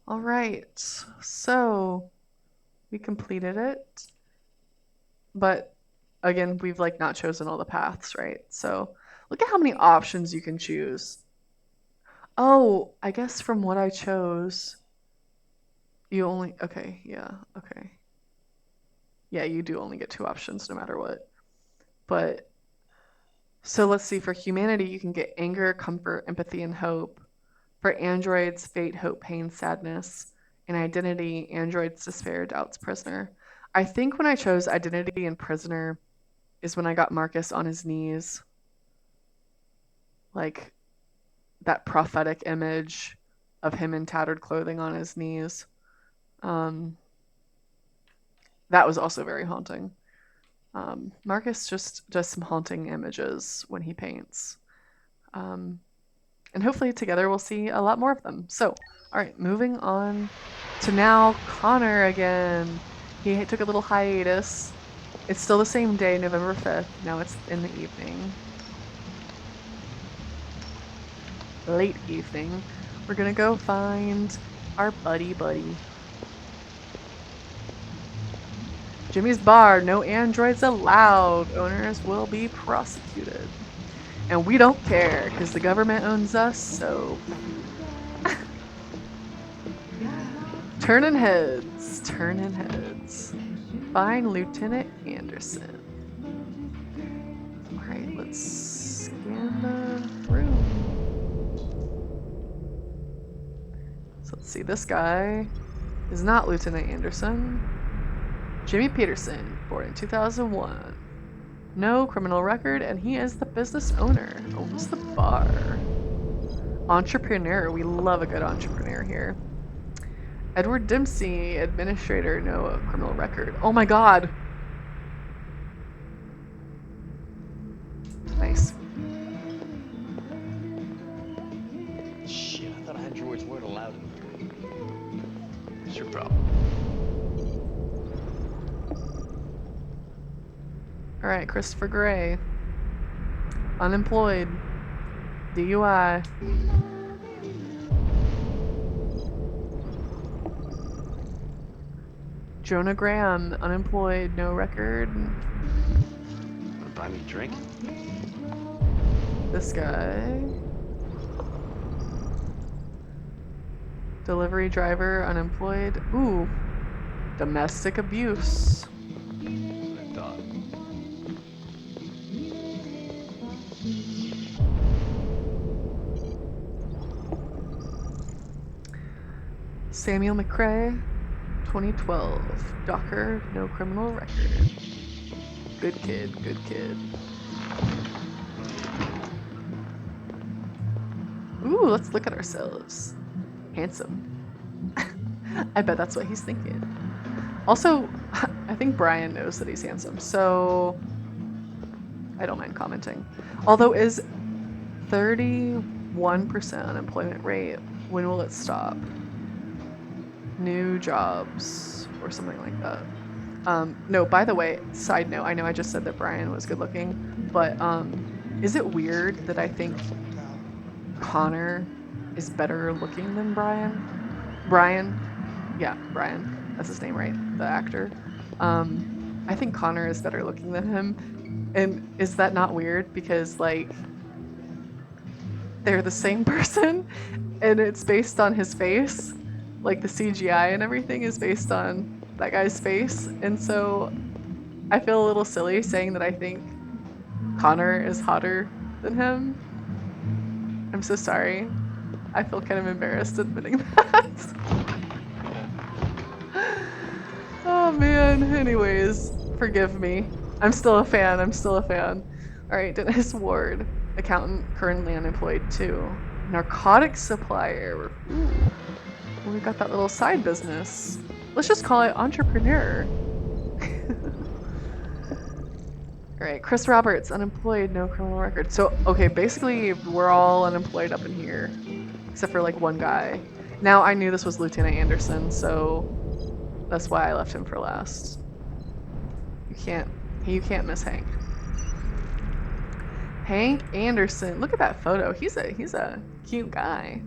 All right, so we completed it, but again, we've like not chosen all the paths, right? So look at how many options you can choose. Oh, I guess from what I chose, you only, okay, yeah, okay. Yeah, you do only get 2 options no matter what. But, so let's see, for humanity, you can get anger, comfort, empathy, and hope. For androids, fate, hope, pain, sadness. And identity, androids, despair, doubts, prisoner. I think when I chose identity and prisoner is when I got Marcus on his knees. Like, that prophetic image of him in tattered clothing on his knees. That was also very haunting. Marcus just does some haunting images when he paints. And hopefully together we'll see a lot more of them. So, all right, moving on to now Connor again. He took a little hiatus. It's still the same day, November 5th. Now it's in the evening. Late evening. We're gonna go find our buddy. Jimmy's Bar, no androids allowed. Owners will be prosecuted. And we don't care, because the government owns us, so... Turning heads. Find Lieutenant Anderson. Alright, let's scan the room. So let's see, this guy is not Lieutenant Anderson. Jimmy Peterson, born in 2001. No criminal record, and he is the business owner. Owns the bar. Entrepreneur. We love a good entrepreneur here. Edward Dempsey, administrator. No criminal record. Oh my god. Nice. Shit, I thought androids weren't allowed in here. It's your problem. Alright, Christopher Gray. Unemployed. DUI. Jonah Graham, unemployed, no record. Wanna buy me a drink? This guy. Delivery driver, unemployed. Ooh. Domestic abuse. I thought. Samuel McCrae, 2012. Docker, no criminal record. Good kid, good kid. Ooh, let's look at ourselves. Handsome. I bet that's what he's thinking. Also, I think Brian knows that he's handsome, so I don't mind commenting. Although, is 31% unemployment rate, when will it stop? New jobs or something like that. No, by the way, side note, I know I just said that Brian was good looking, but is it weird that I think Connor is better looking than Brian? Brian? Yeah, Brian. That's his name, right? The actor. I think Connor is better looking than him. And is that not weird? Because, like, they're the same person and it's based on his face. Like, the CGI and everything is based on that guy's face. And so I feel a little silly saying that I think Connor is hotter than him. I'm so sorry. I feel kind of embarrassed admitting that. Oh man, anyways, forgive me. I'm still a fan, Alright, Dennis Ward, accountant, currently unemployed too. Narcotics supplier, ooh. Well, we've got that little side business. Let's just call it entrepreneur. Alright, Chris Roberts, unemployed, no criminal record. So, okay, basically we're all unemployed up in here, except for like one guy. Now, I knew this was Lieutenant Anderson, so that's why I left him for last. You can't miss Hank. Hank Anderson. Look at that photo. He's a cute guy.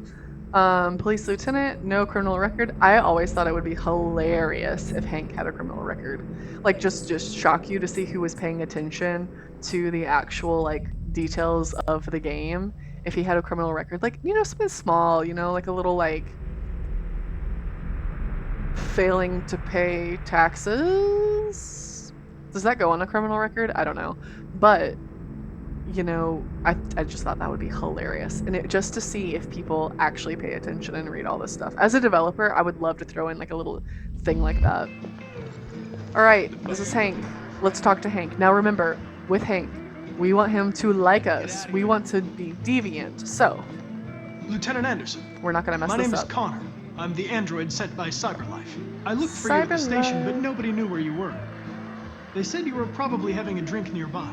Police lieutenant, no criminal record. I always thought it would be hilarious if Hank had a criminal record. Like, just shock you to see who was paying attention to the actual, like, details of the game if he had a criminal record. Like, you know, something small, you know, like a little, like, failing to pay taxes? Does that go on a criminal record? I don't know. But, you know, I just thought that would be hilarious. And just to see if people actually pay attention and read all this stuff. As a developer, I would love to throw in like a little thing like that. All right, this is Hank. Let's talk to Hank. Now remember, with Hank, we want him to like us. We want to be deviant. So, Lieutenant Anderson. We're not going to mess My this name up. is Connor. I'm the android sent by CyberLife. I looked for you at the station, but nobody knew where you were. They said you were probably having a drink nearby.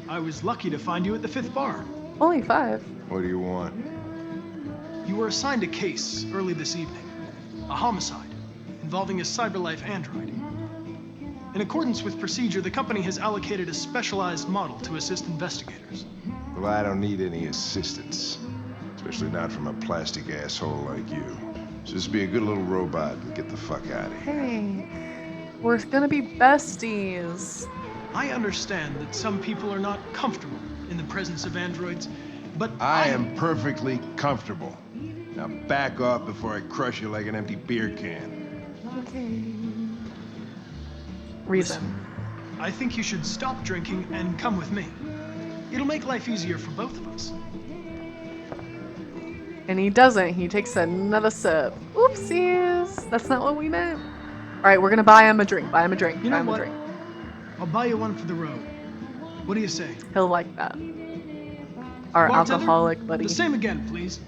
I was lucky to find you at the 5th bar. Only 5. What do you want? You were assigned a case early this evening. A homicide involving a CyberLife android. In accordance with procedure, the company has allocated a specialized model to assist investigators. Well, I don't need any assistance. Especially not from a plastic asshole like you. Just be a good little robot and get the fuck out of here. Hey, we're gonna be besties. I understand that some people are not comfortable in the presence of androids, but I am perfectly comfortable. Now back off before I crush you like an empty beer can. Okay. Reason. I think you should stop drinking and come with me. It'll make life easier for both of us. And he doesn't. He takes another sip. Oopsies. That's not what we meant. All right, we're gonna buy him a drink. Buy him a drink. You know buy him what? a drink. I'll buy you one for the road. What do you say? He'll like that. Our Bartender, alcoholic buddy. The same again, please.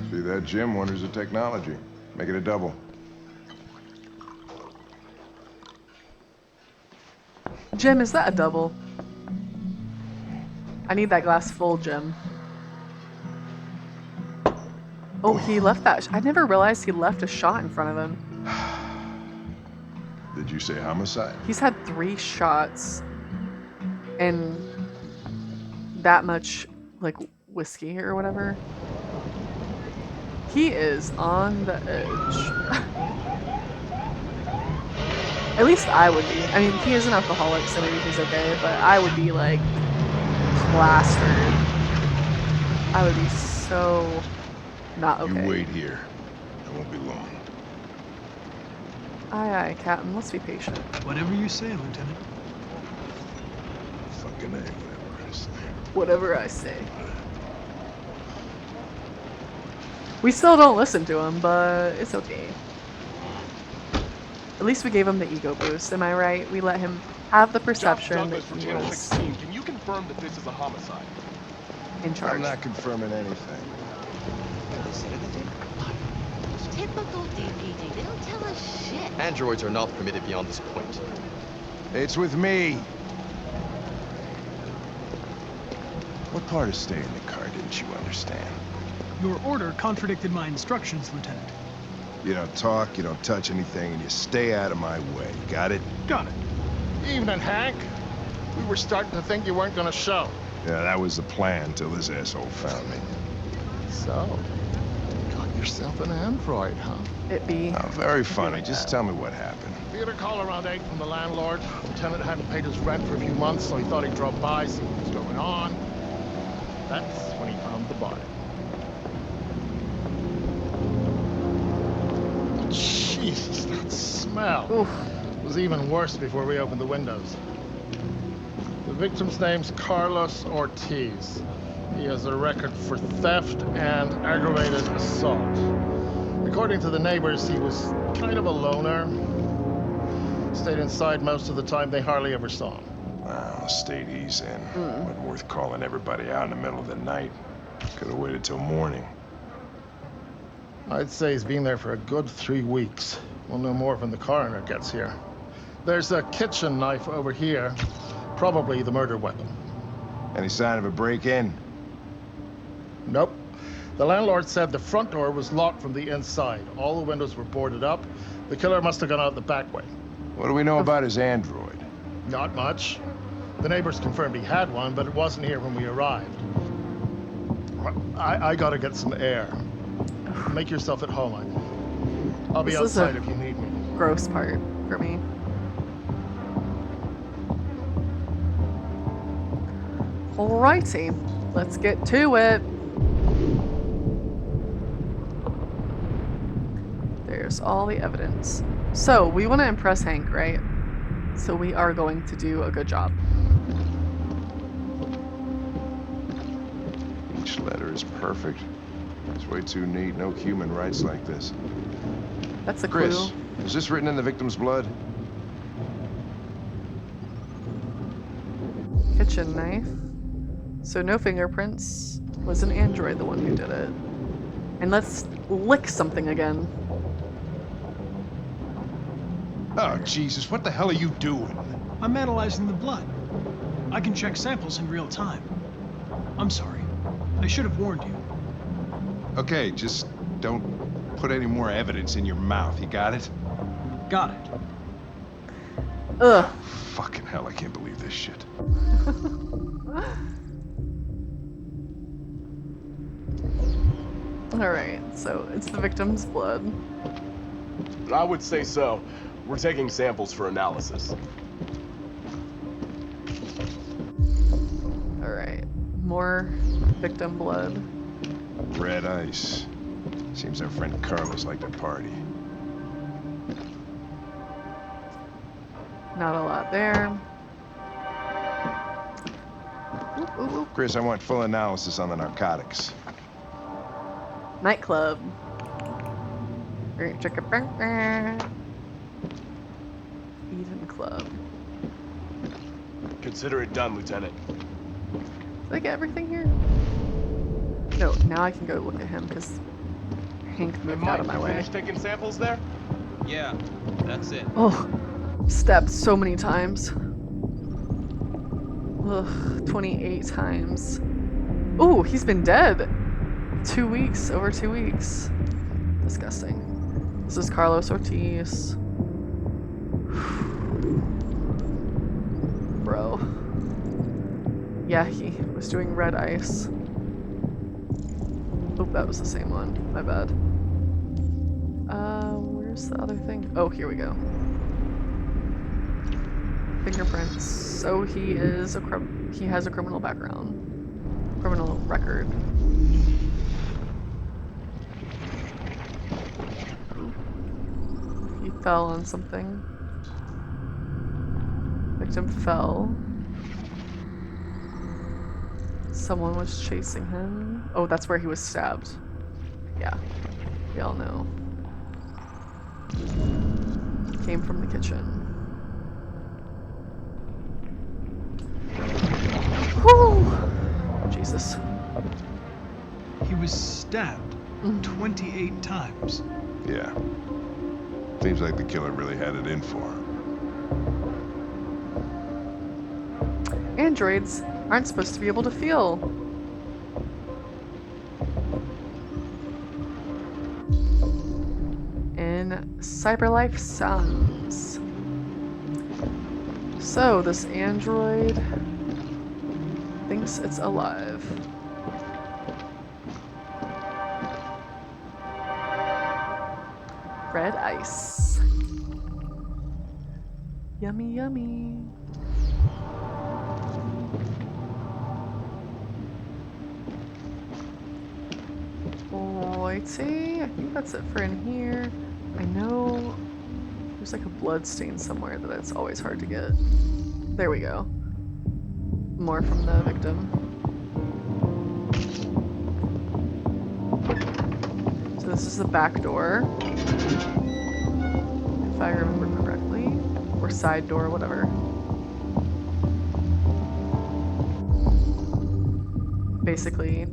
See, that Jim wonders the technology. Make it a double. Jim, is that a double? I need that glass full, Jim. Oh, he left that. I never realized he left a shot in front of him. Did you say homicide? He's had 3 shots and that much, like, whiskey or whatever. He is on the edge. At least I would be. I mean, he is an alcoholic, so maybe he's okay, but I would be, like, plastered. I would be so not okay. You wait here. I won't be long. Aye, aye, Captain. Let's be patient. Whatever you say, Lieutenant. Fucking A, whatever I say. Whatever I say. We still don't listen to him, but it's okay. At least we gave him the ego boost, am I right? We let him have the perception that Douglas from he Channel was 16. Can you confirm that this is a homicide? in charge. I'm not confirming anything. Typical DPD. They don't tell us shit. Androids are not permitted beyond this point. It's with me. What part of staying in the car didn't you understand? Your order contradicted my instructions, Lieutenant. You don't talk, you don't touch anything, and you stay out of my way. Got it? Got it. Evening, Hank. We were starting to think you weren't gonna show. Yeah, that was the plan till this asshole found me. So, got yourself an android, huh? It be. Oh, very funny. Just tell me what happened. We had a call around 8 from the landlord. The tenant hadn't paid his rent for a few months, so he thought he'd drop by, see what was going on. That's when he found the body. Jesus, that smell. Oof. Was even worse before we opened the windows. The victim's name's Carlos Ortiz. He has a record for theft and aggravated assault. According to the neighbors, he was kind of a loner. Stayed inside most of the time. They hardly ever saw him. Well, the state he's in. Wasn't worth calling everybody out in the middle of the night. Could have waited till morning. I'd say he's been there for a good 3 weeks. We'll know more when the coroner gets here. There's a kitchen knife over here. Probably the murder weapon. Any sign of a break-in? Nope. The landlord said the front door was locked from the inside. All the windows were boarded up. The killer must have gone out the back way. What do we know about his android? Not much. The neighbors confirmed he had one, but it wasn't here when we arrived. I gotta get some air. Make yourself at home. I'll be This is outside a if you need me. gross part for me. Alrighty, let's get to it. There's all the evidence. So, we want to impress Hank, right? So we are going to do a good job. Each letter is perfect. It's way too neat. No human writes like this. That's a Chris, clue. is this written in the victim's blood? Kitchen knife. So no fingerprints. Was an android the one who did it? And let's lick something again. Oh, Jesus, what the hell are you doing? I'm analyzing the blood. I can check samples in real time. I'm sorry. I should have warned you. Okay, just don't put any more evidence in your mouth. You got it? Got it. Ugh. Fucking hell, I can't believe this shit. Alright, so it's the victim's blood. I would say so. We're taking samples for analysis. Alright, more victim blood. Red ice. Seems our friend Carlos liked to party. Not a lot there. Oop, oop, oop. Chris, I want full analysis on the narcotics. Nightclub. Eden Club. Consider it done, Lieutenant. Did I get everything here? No, now I can go look at him because Hank moved out of my way. Finished taking samples there? Yeah, that's it. Oh, stabbed so many times. Ugh, 28 times. Ooh, he's been dead. 2 weeks, over 2 weeks. Disgusting. This is Carlos Ortiz. Bro. Yeah, he was doing red ice. Oh, that was the same one. My bad. Where's the other thing? Oh, here we go. Fingerprints. So he is he has a criminal background. Criminal record. He fell on something. Victim fell. Someone was chasing him. Oh, that's where he was stabbed. Yeah, we all know. Came from the kitchen. Whew! Jesus. He was stabbed 28 times. Yeah. Seems like the killer really had it in for him. Androids aren't supposed to be able to feel. In CyberLife Sounds. So, this android thinks it's alive. Red ice. Yummy, yummy. Alrighty, I think that's it for in here. I know there's like a blood stain somewhere that it's always hard to get. There we go. More from the victim. So this is the back door, if I remember correctly, or side door, whatever. Basically,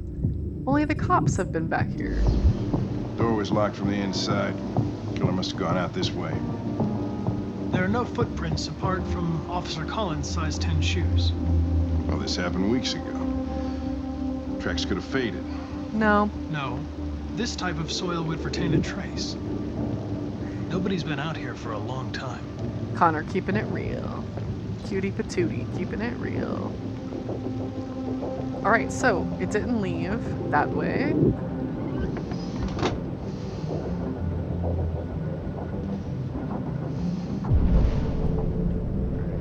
only the cops have been back here. Door was locked from the inside. Killer must have gone out this way. There are no footprints apart from Officer Collins' size 10 shoes. Well, this happened weeks ago. Tracks could have faded. No. No. This type of soil would retain a trace. Nobody's been out here for a long time. Connor keeping it real. Cutie patootie keeping it real. Alright, so it didn't leave that way.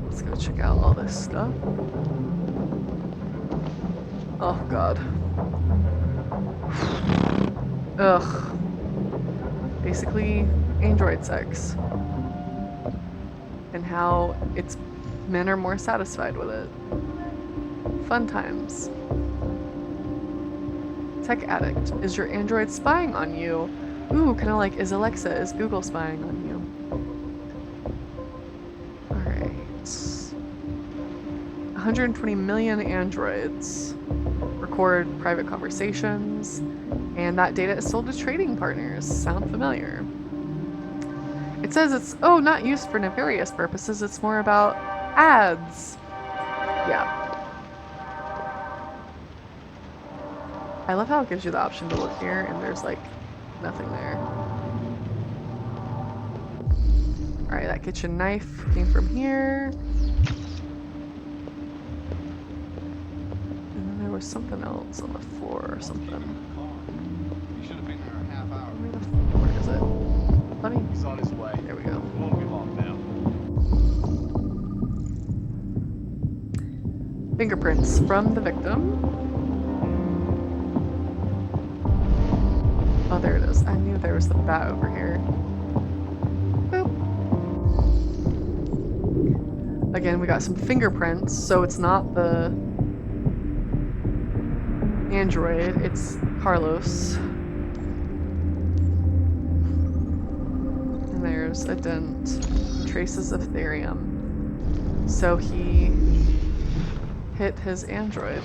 Let's go check out all this stuff. Oh god. Ugh. Basically, android sex. And how men are more satisfied with it. Fun times. Tech addict. Is your android spying on you? Ooh, kind of like, is Google spying on you? Alright. 120 million androids record private conversations, and that data is sold to trading partners. Sound familiar? It says it's, not used for nefarious purposes, it's more about ads. Yeah. I love how it gives you the option to look here and there's like nothing there. Alright, that kitchen knife came from here. And then there was something else on the floor or something. You should have been there a half hour. Where is it? Let me. He's on his way. There we go. Won't be long now. Fingerprints from the victim. Oh, there it is. I knew there was the bat over here. Boop. Again, we got some fingerprints, so it's not the android, it's Carlos. And there's a dent. Traces of therium. So he hit his android.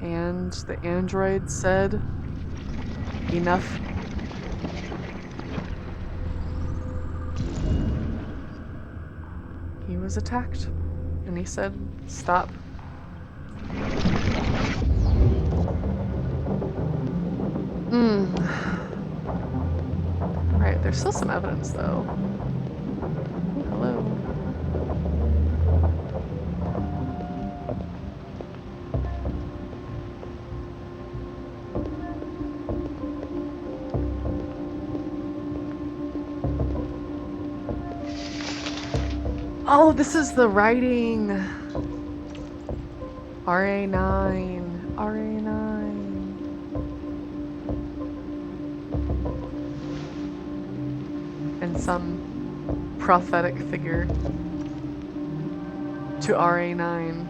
And the android said, enough. He was attacked, and he said, stop. Alright, there's still some evidence, though. Hello. Oh, this is the writing. RA9. RA9. And some prophetic figure to RA9.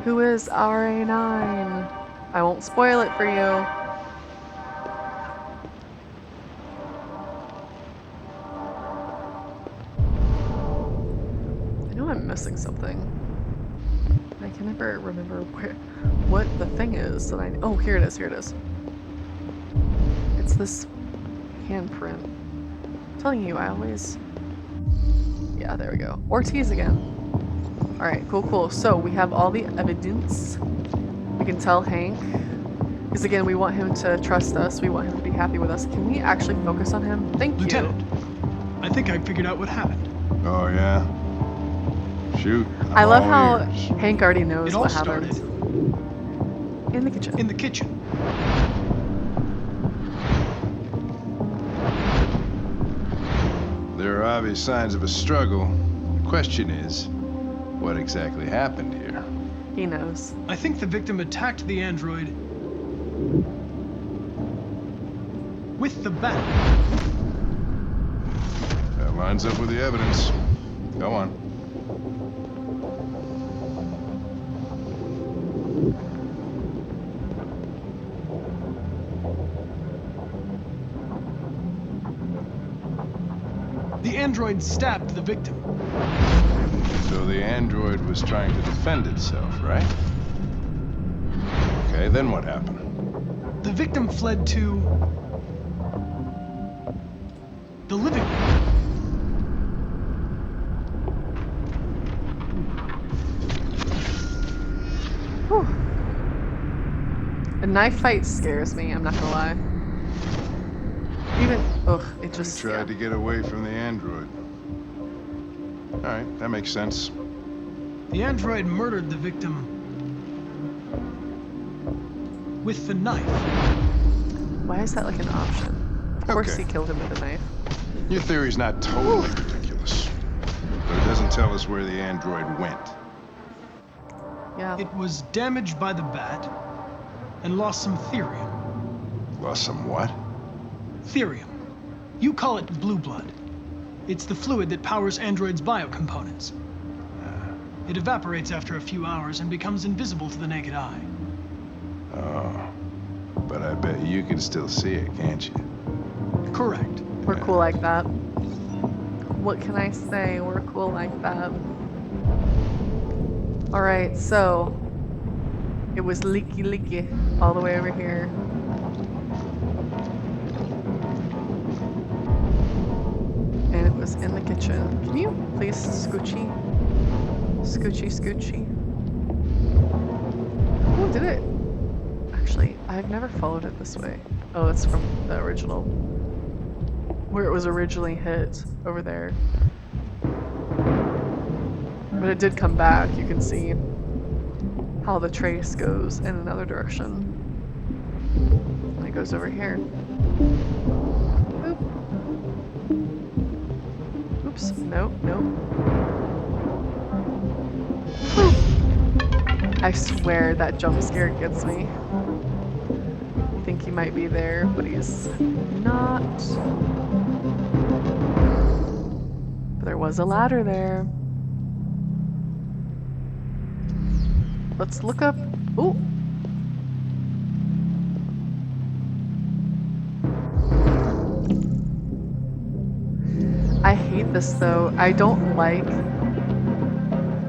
Who is RA9? I won't spoil it for you. I know I'm missing something. I can never remember what the thing is that I... Oh, here it is, here it is. It's this handprint. I'm telling you, I always... Yeah, there we go. Ortiz again. Alright, cool, cool. So, we have all the evidence. We can tell Hank. Because again, we want him to trust us. We want him to be happy with us. Can we actually focus on him? Thank Lieutenant, you. I think I figured out what happened. Oh, yeah? Shoot. I love all how ears. Hank already knows It all what happened. started In the kitchen. in the kitchen. There are obvious signs of a struggle. Question is, what exactly happened here? He knows. I think the victim attacked the android with the bat. That lines up with the evidence. Go on. The android stabbed the victim. So the android was trying to defend itself, right? Okay, then what happened? The victim fled to the living room. Whew. A knife fight scares me, I'm not gonna lie. Even, ugh, it just... He tried to get away from the android. All right, that makes sense. The android murdered the victim with the knife. Why is that like an option? Of course he killed him with a knife. Your theory's not totally ridiculous, but it doesn't tell us where the android went. Yeah. It was damaged by the bat and lost some therium. Lost some what? Therium. You call it blue blood. It's the fluid that powers androids' biocomponents. It evaporates after a few hours and becomes invisible to the naked eye. Oh, but I bet you can still see it, can't you? Correct. We're cool like that. What can I say? We're cool like that. Alright, so it was leaky all the way over here. And it was in the kitchen. Can you please scoochy? Scoochy. Oh, did it? Actually, I've never followed it this way. Oh, it's from the original. Where it was originally hit, over there. But it did come back, you can see how the trace goes in another direction. And it goes over here. Boop. Oops, nope. I swear that jump scare gets me. I think he might be there, but he's not. But there was a ladder there. Let's look up. Ooh. I hate this though. I don't like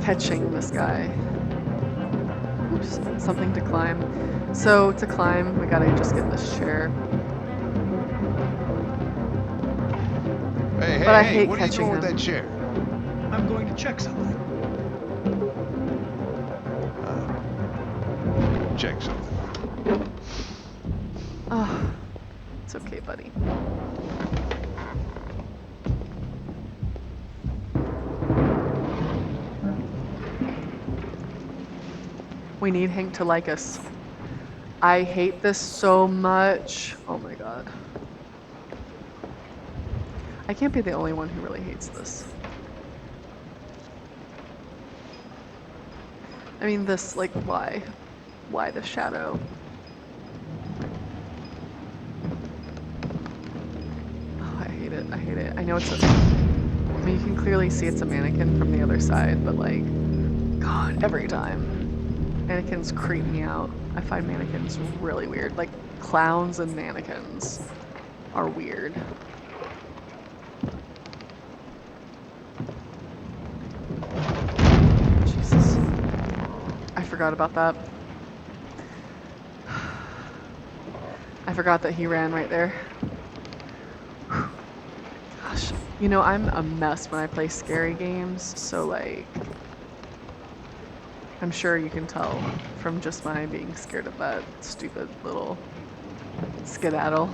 catching this guy. Oops, something to climb. So to climb, we gotta just get this chair. Hey, But I hate what are you catching doing with him. that chair? I'm going to check something. Check something. Oh, it's okay, buddy. We need Hank to like us. I hate this so much. Oh my god. I can't be the only one who really hates this. I mean, this, like, why? Why the shadow? Oh, I hate it. I know it's a... I mean, you can clearly see it's a mannequin from the other side, but like, God, every time. Mannequins creep me out. I find mannequins really weird. Like, clowns and mannequins are weird. Jesus. I forgot about that. I forgot that he ran right there. Gosh, you know, I'm a mess when I play scary games, so like, I'm sure you can tell from just my being scared of that stupid little skedaddle.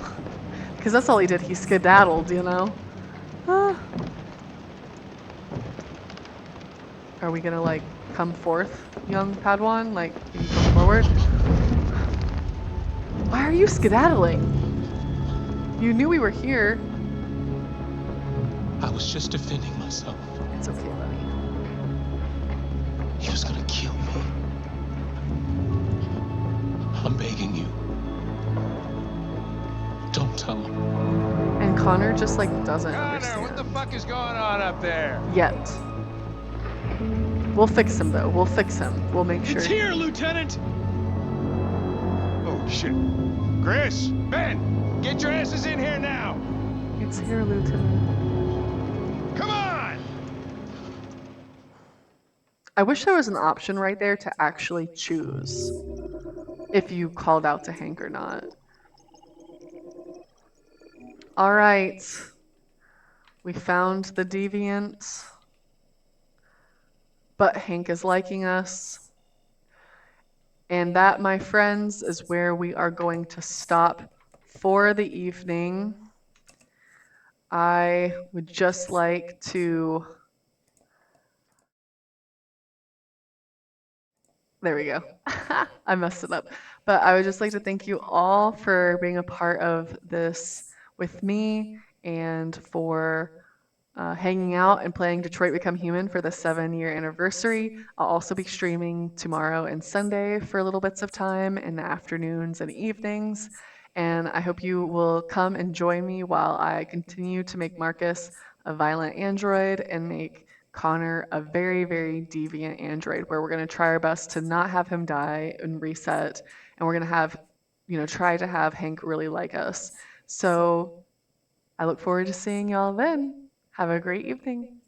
Because that's all he did, he skedaddled, you know? Are we gonna like come forth, young Padawan? Like, can you come forward? Why are you skedaddling? You knew we were here. I was just defending myself. It's okay, buddy. He was gonna kill me. I'm begging you. Don't tell him. And Connor just like doesn't understand. What the fuck is going on up there? Yet. We'll fix him though. We'll fix him. We'll make sure. It's here, Lieutenant! Oh, shit. Chris! Ben! Get your asses in here now! It's here, Lieutenant. Come on! I wish there was an option right there to actually choose if you called out to Hank or not. All right. We found the deviant. But Hank is liking us. And that, my friends, is where we are going to stop for the evening. I would just like to... There we go. I messed it up. But I would just like to thank you all for being a part of this with me and for hanging out and playing Detroit Become Human for the 7-year anniversary. I'll also be streaming tomorrow and Sunday for little bits of time in the afternoons and evenings. And I hope you will come and join me while I continue to make Marcus a violent android and make Connor a very, very deviant android, where we're going to try our best to not have him die and reset. And we're going to have, try to have Hank really like us. So I look forward to seeing y'all then. Have a great evening.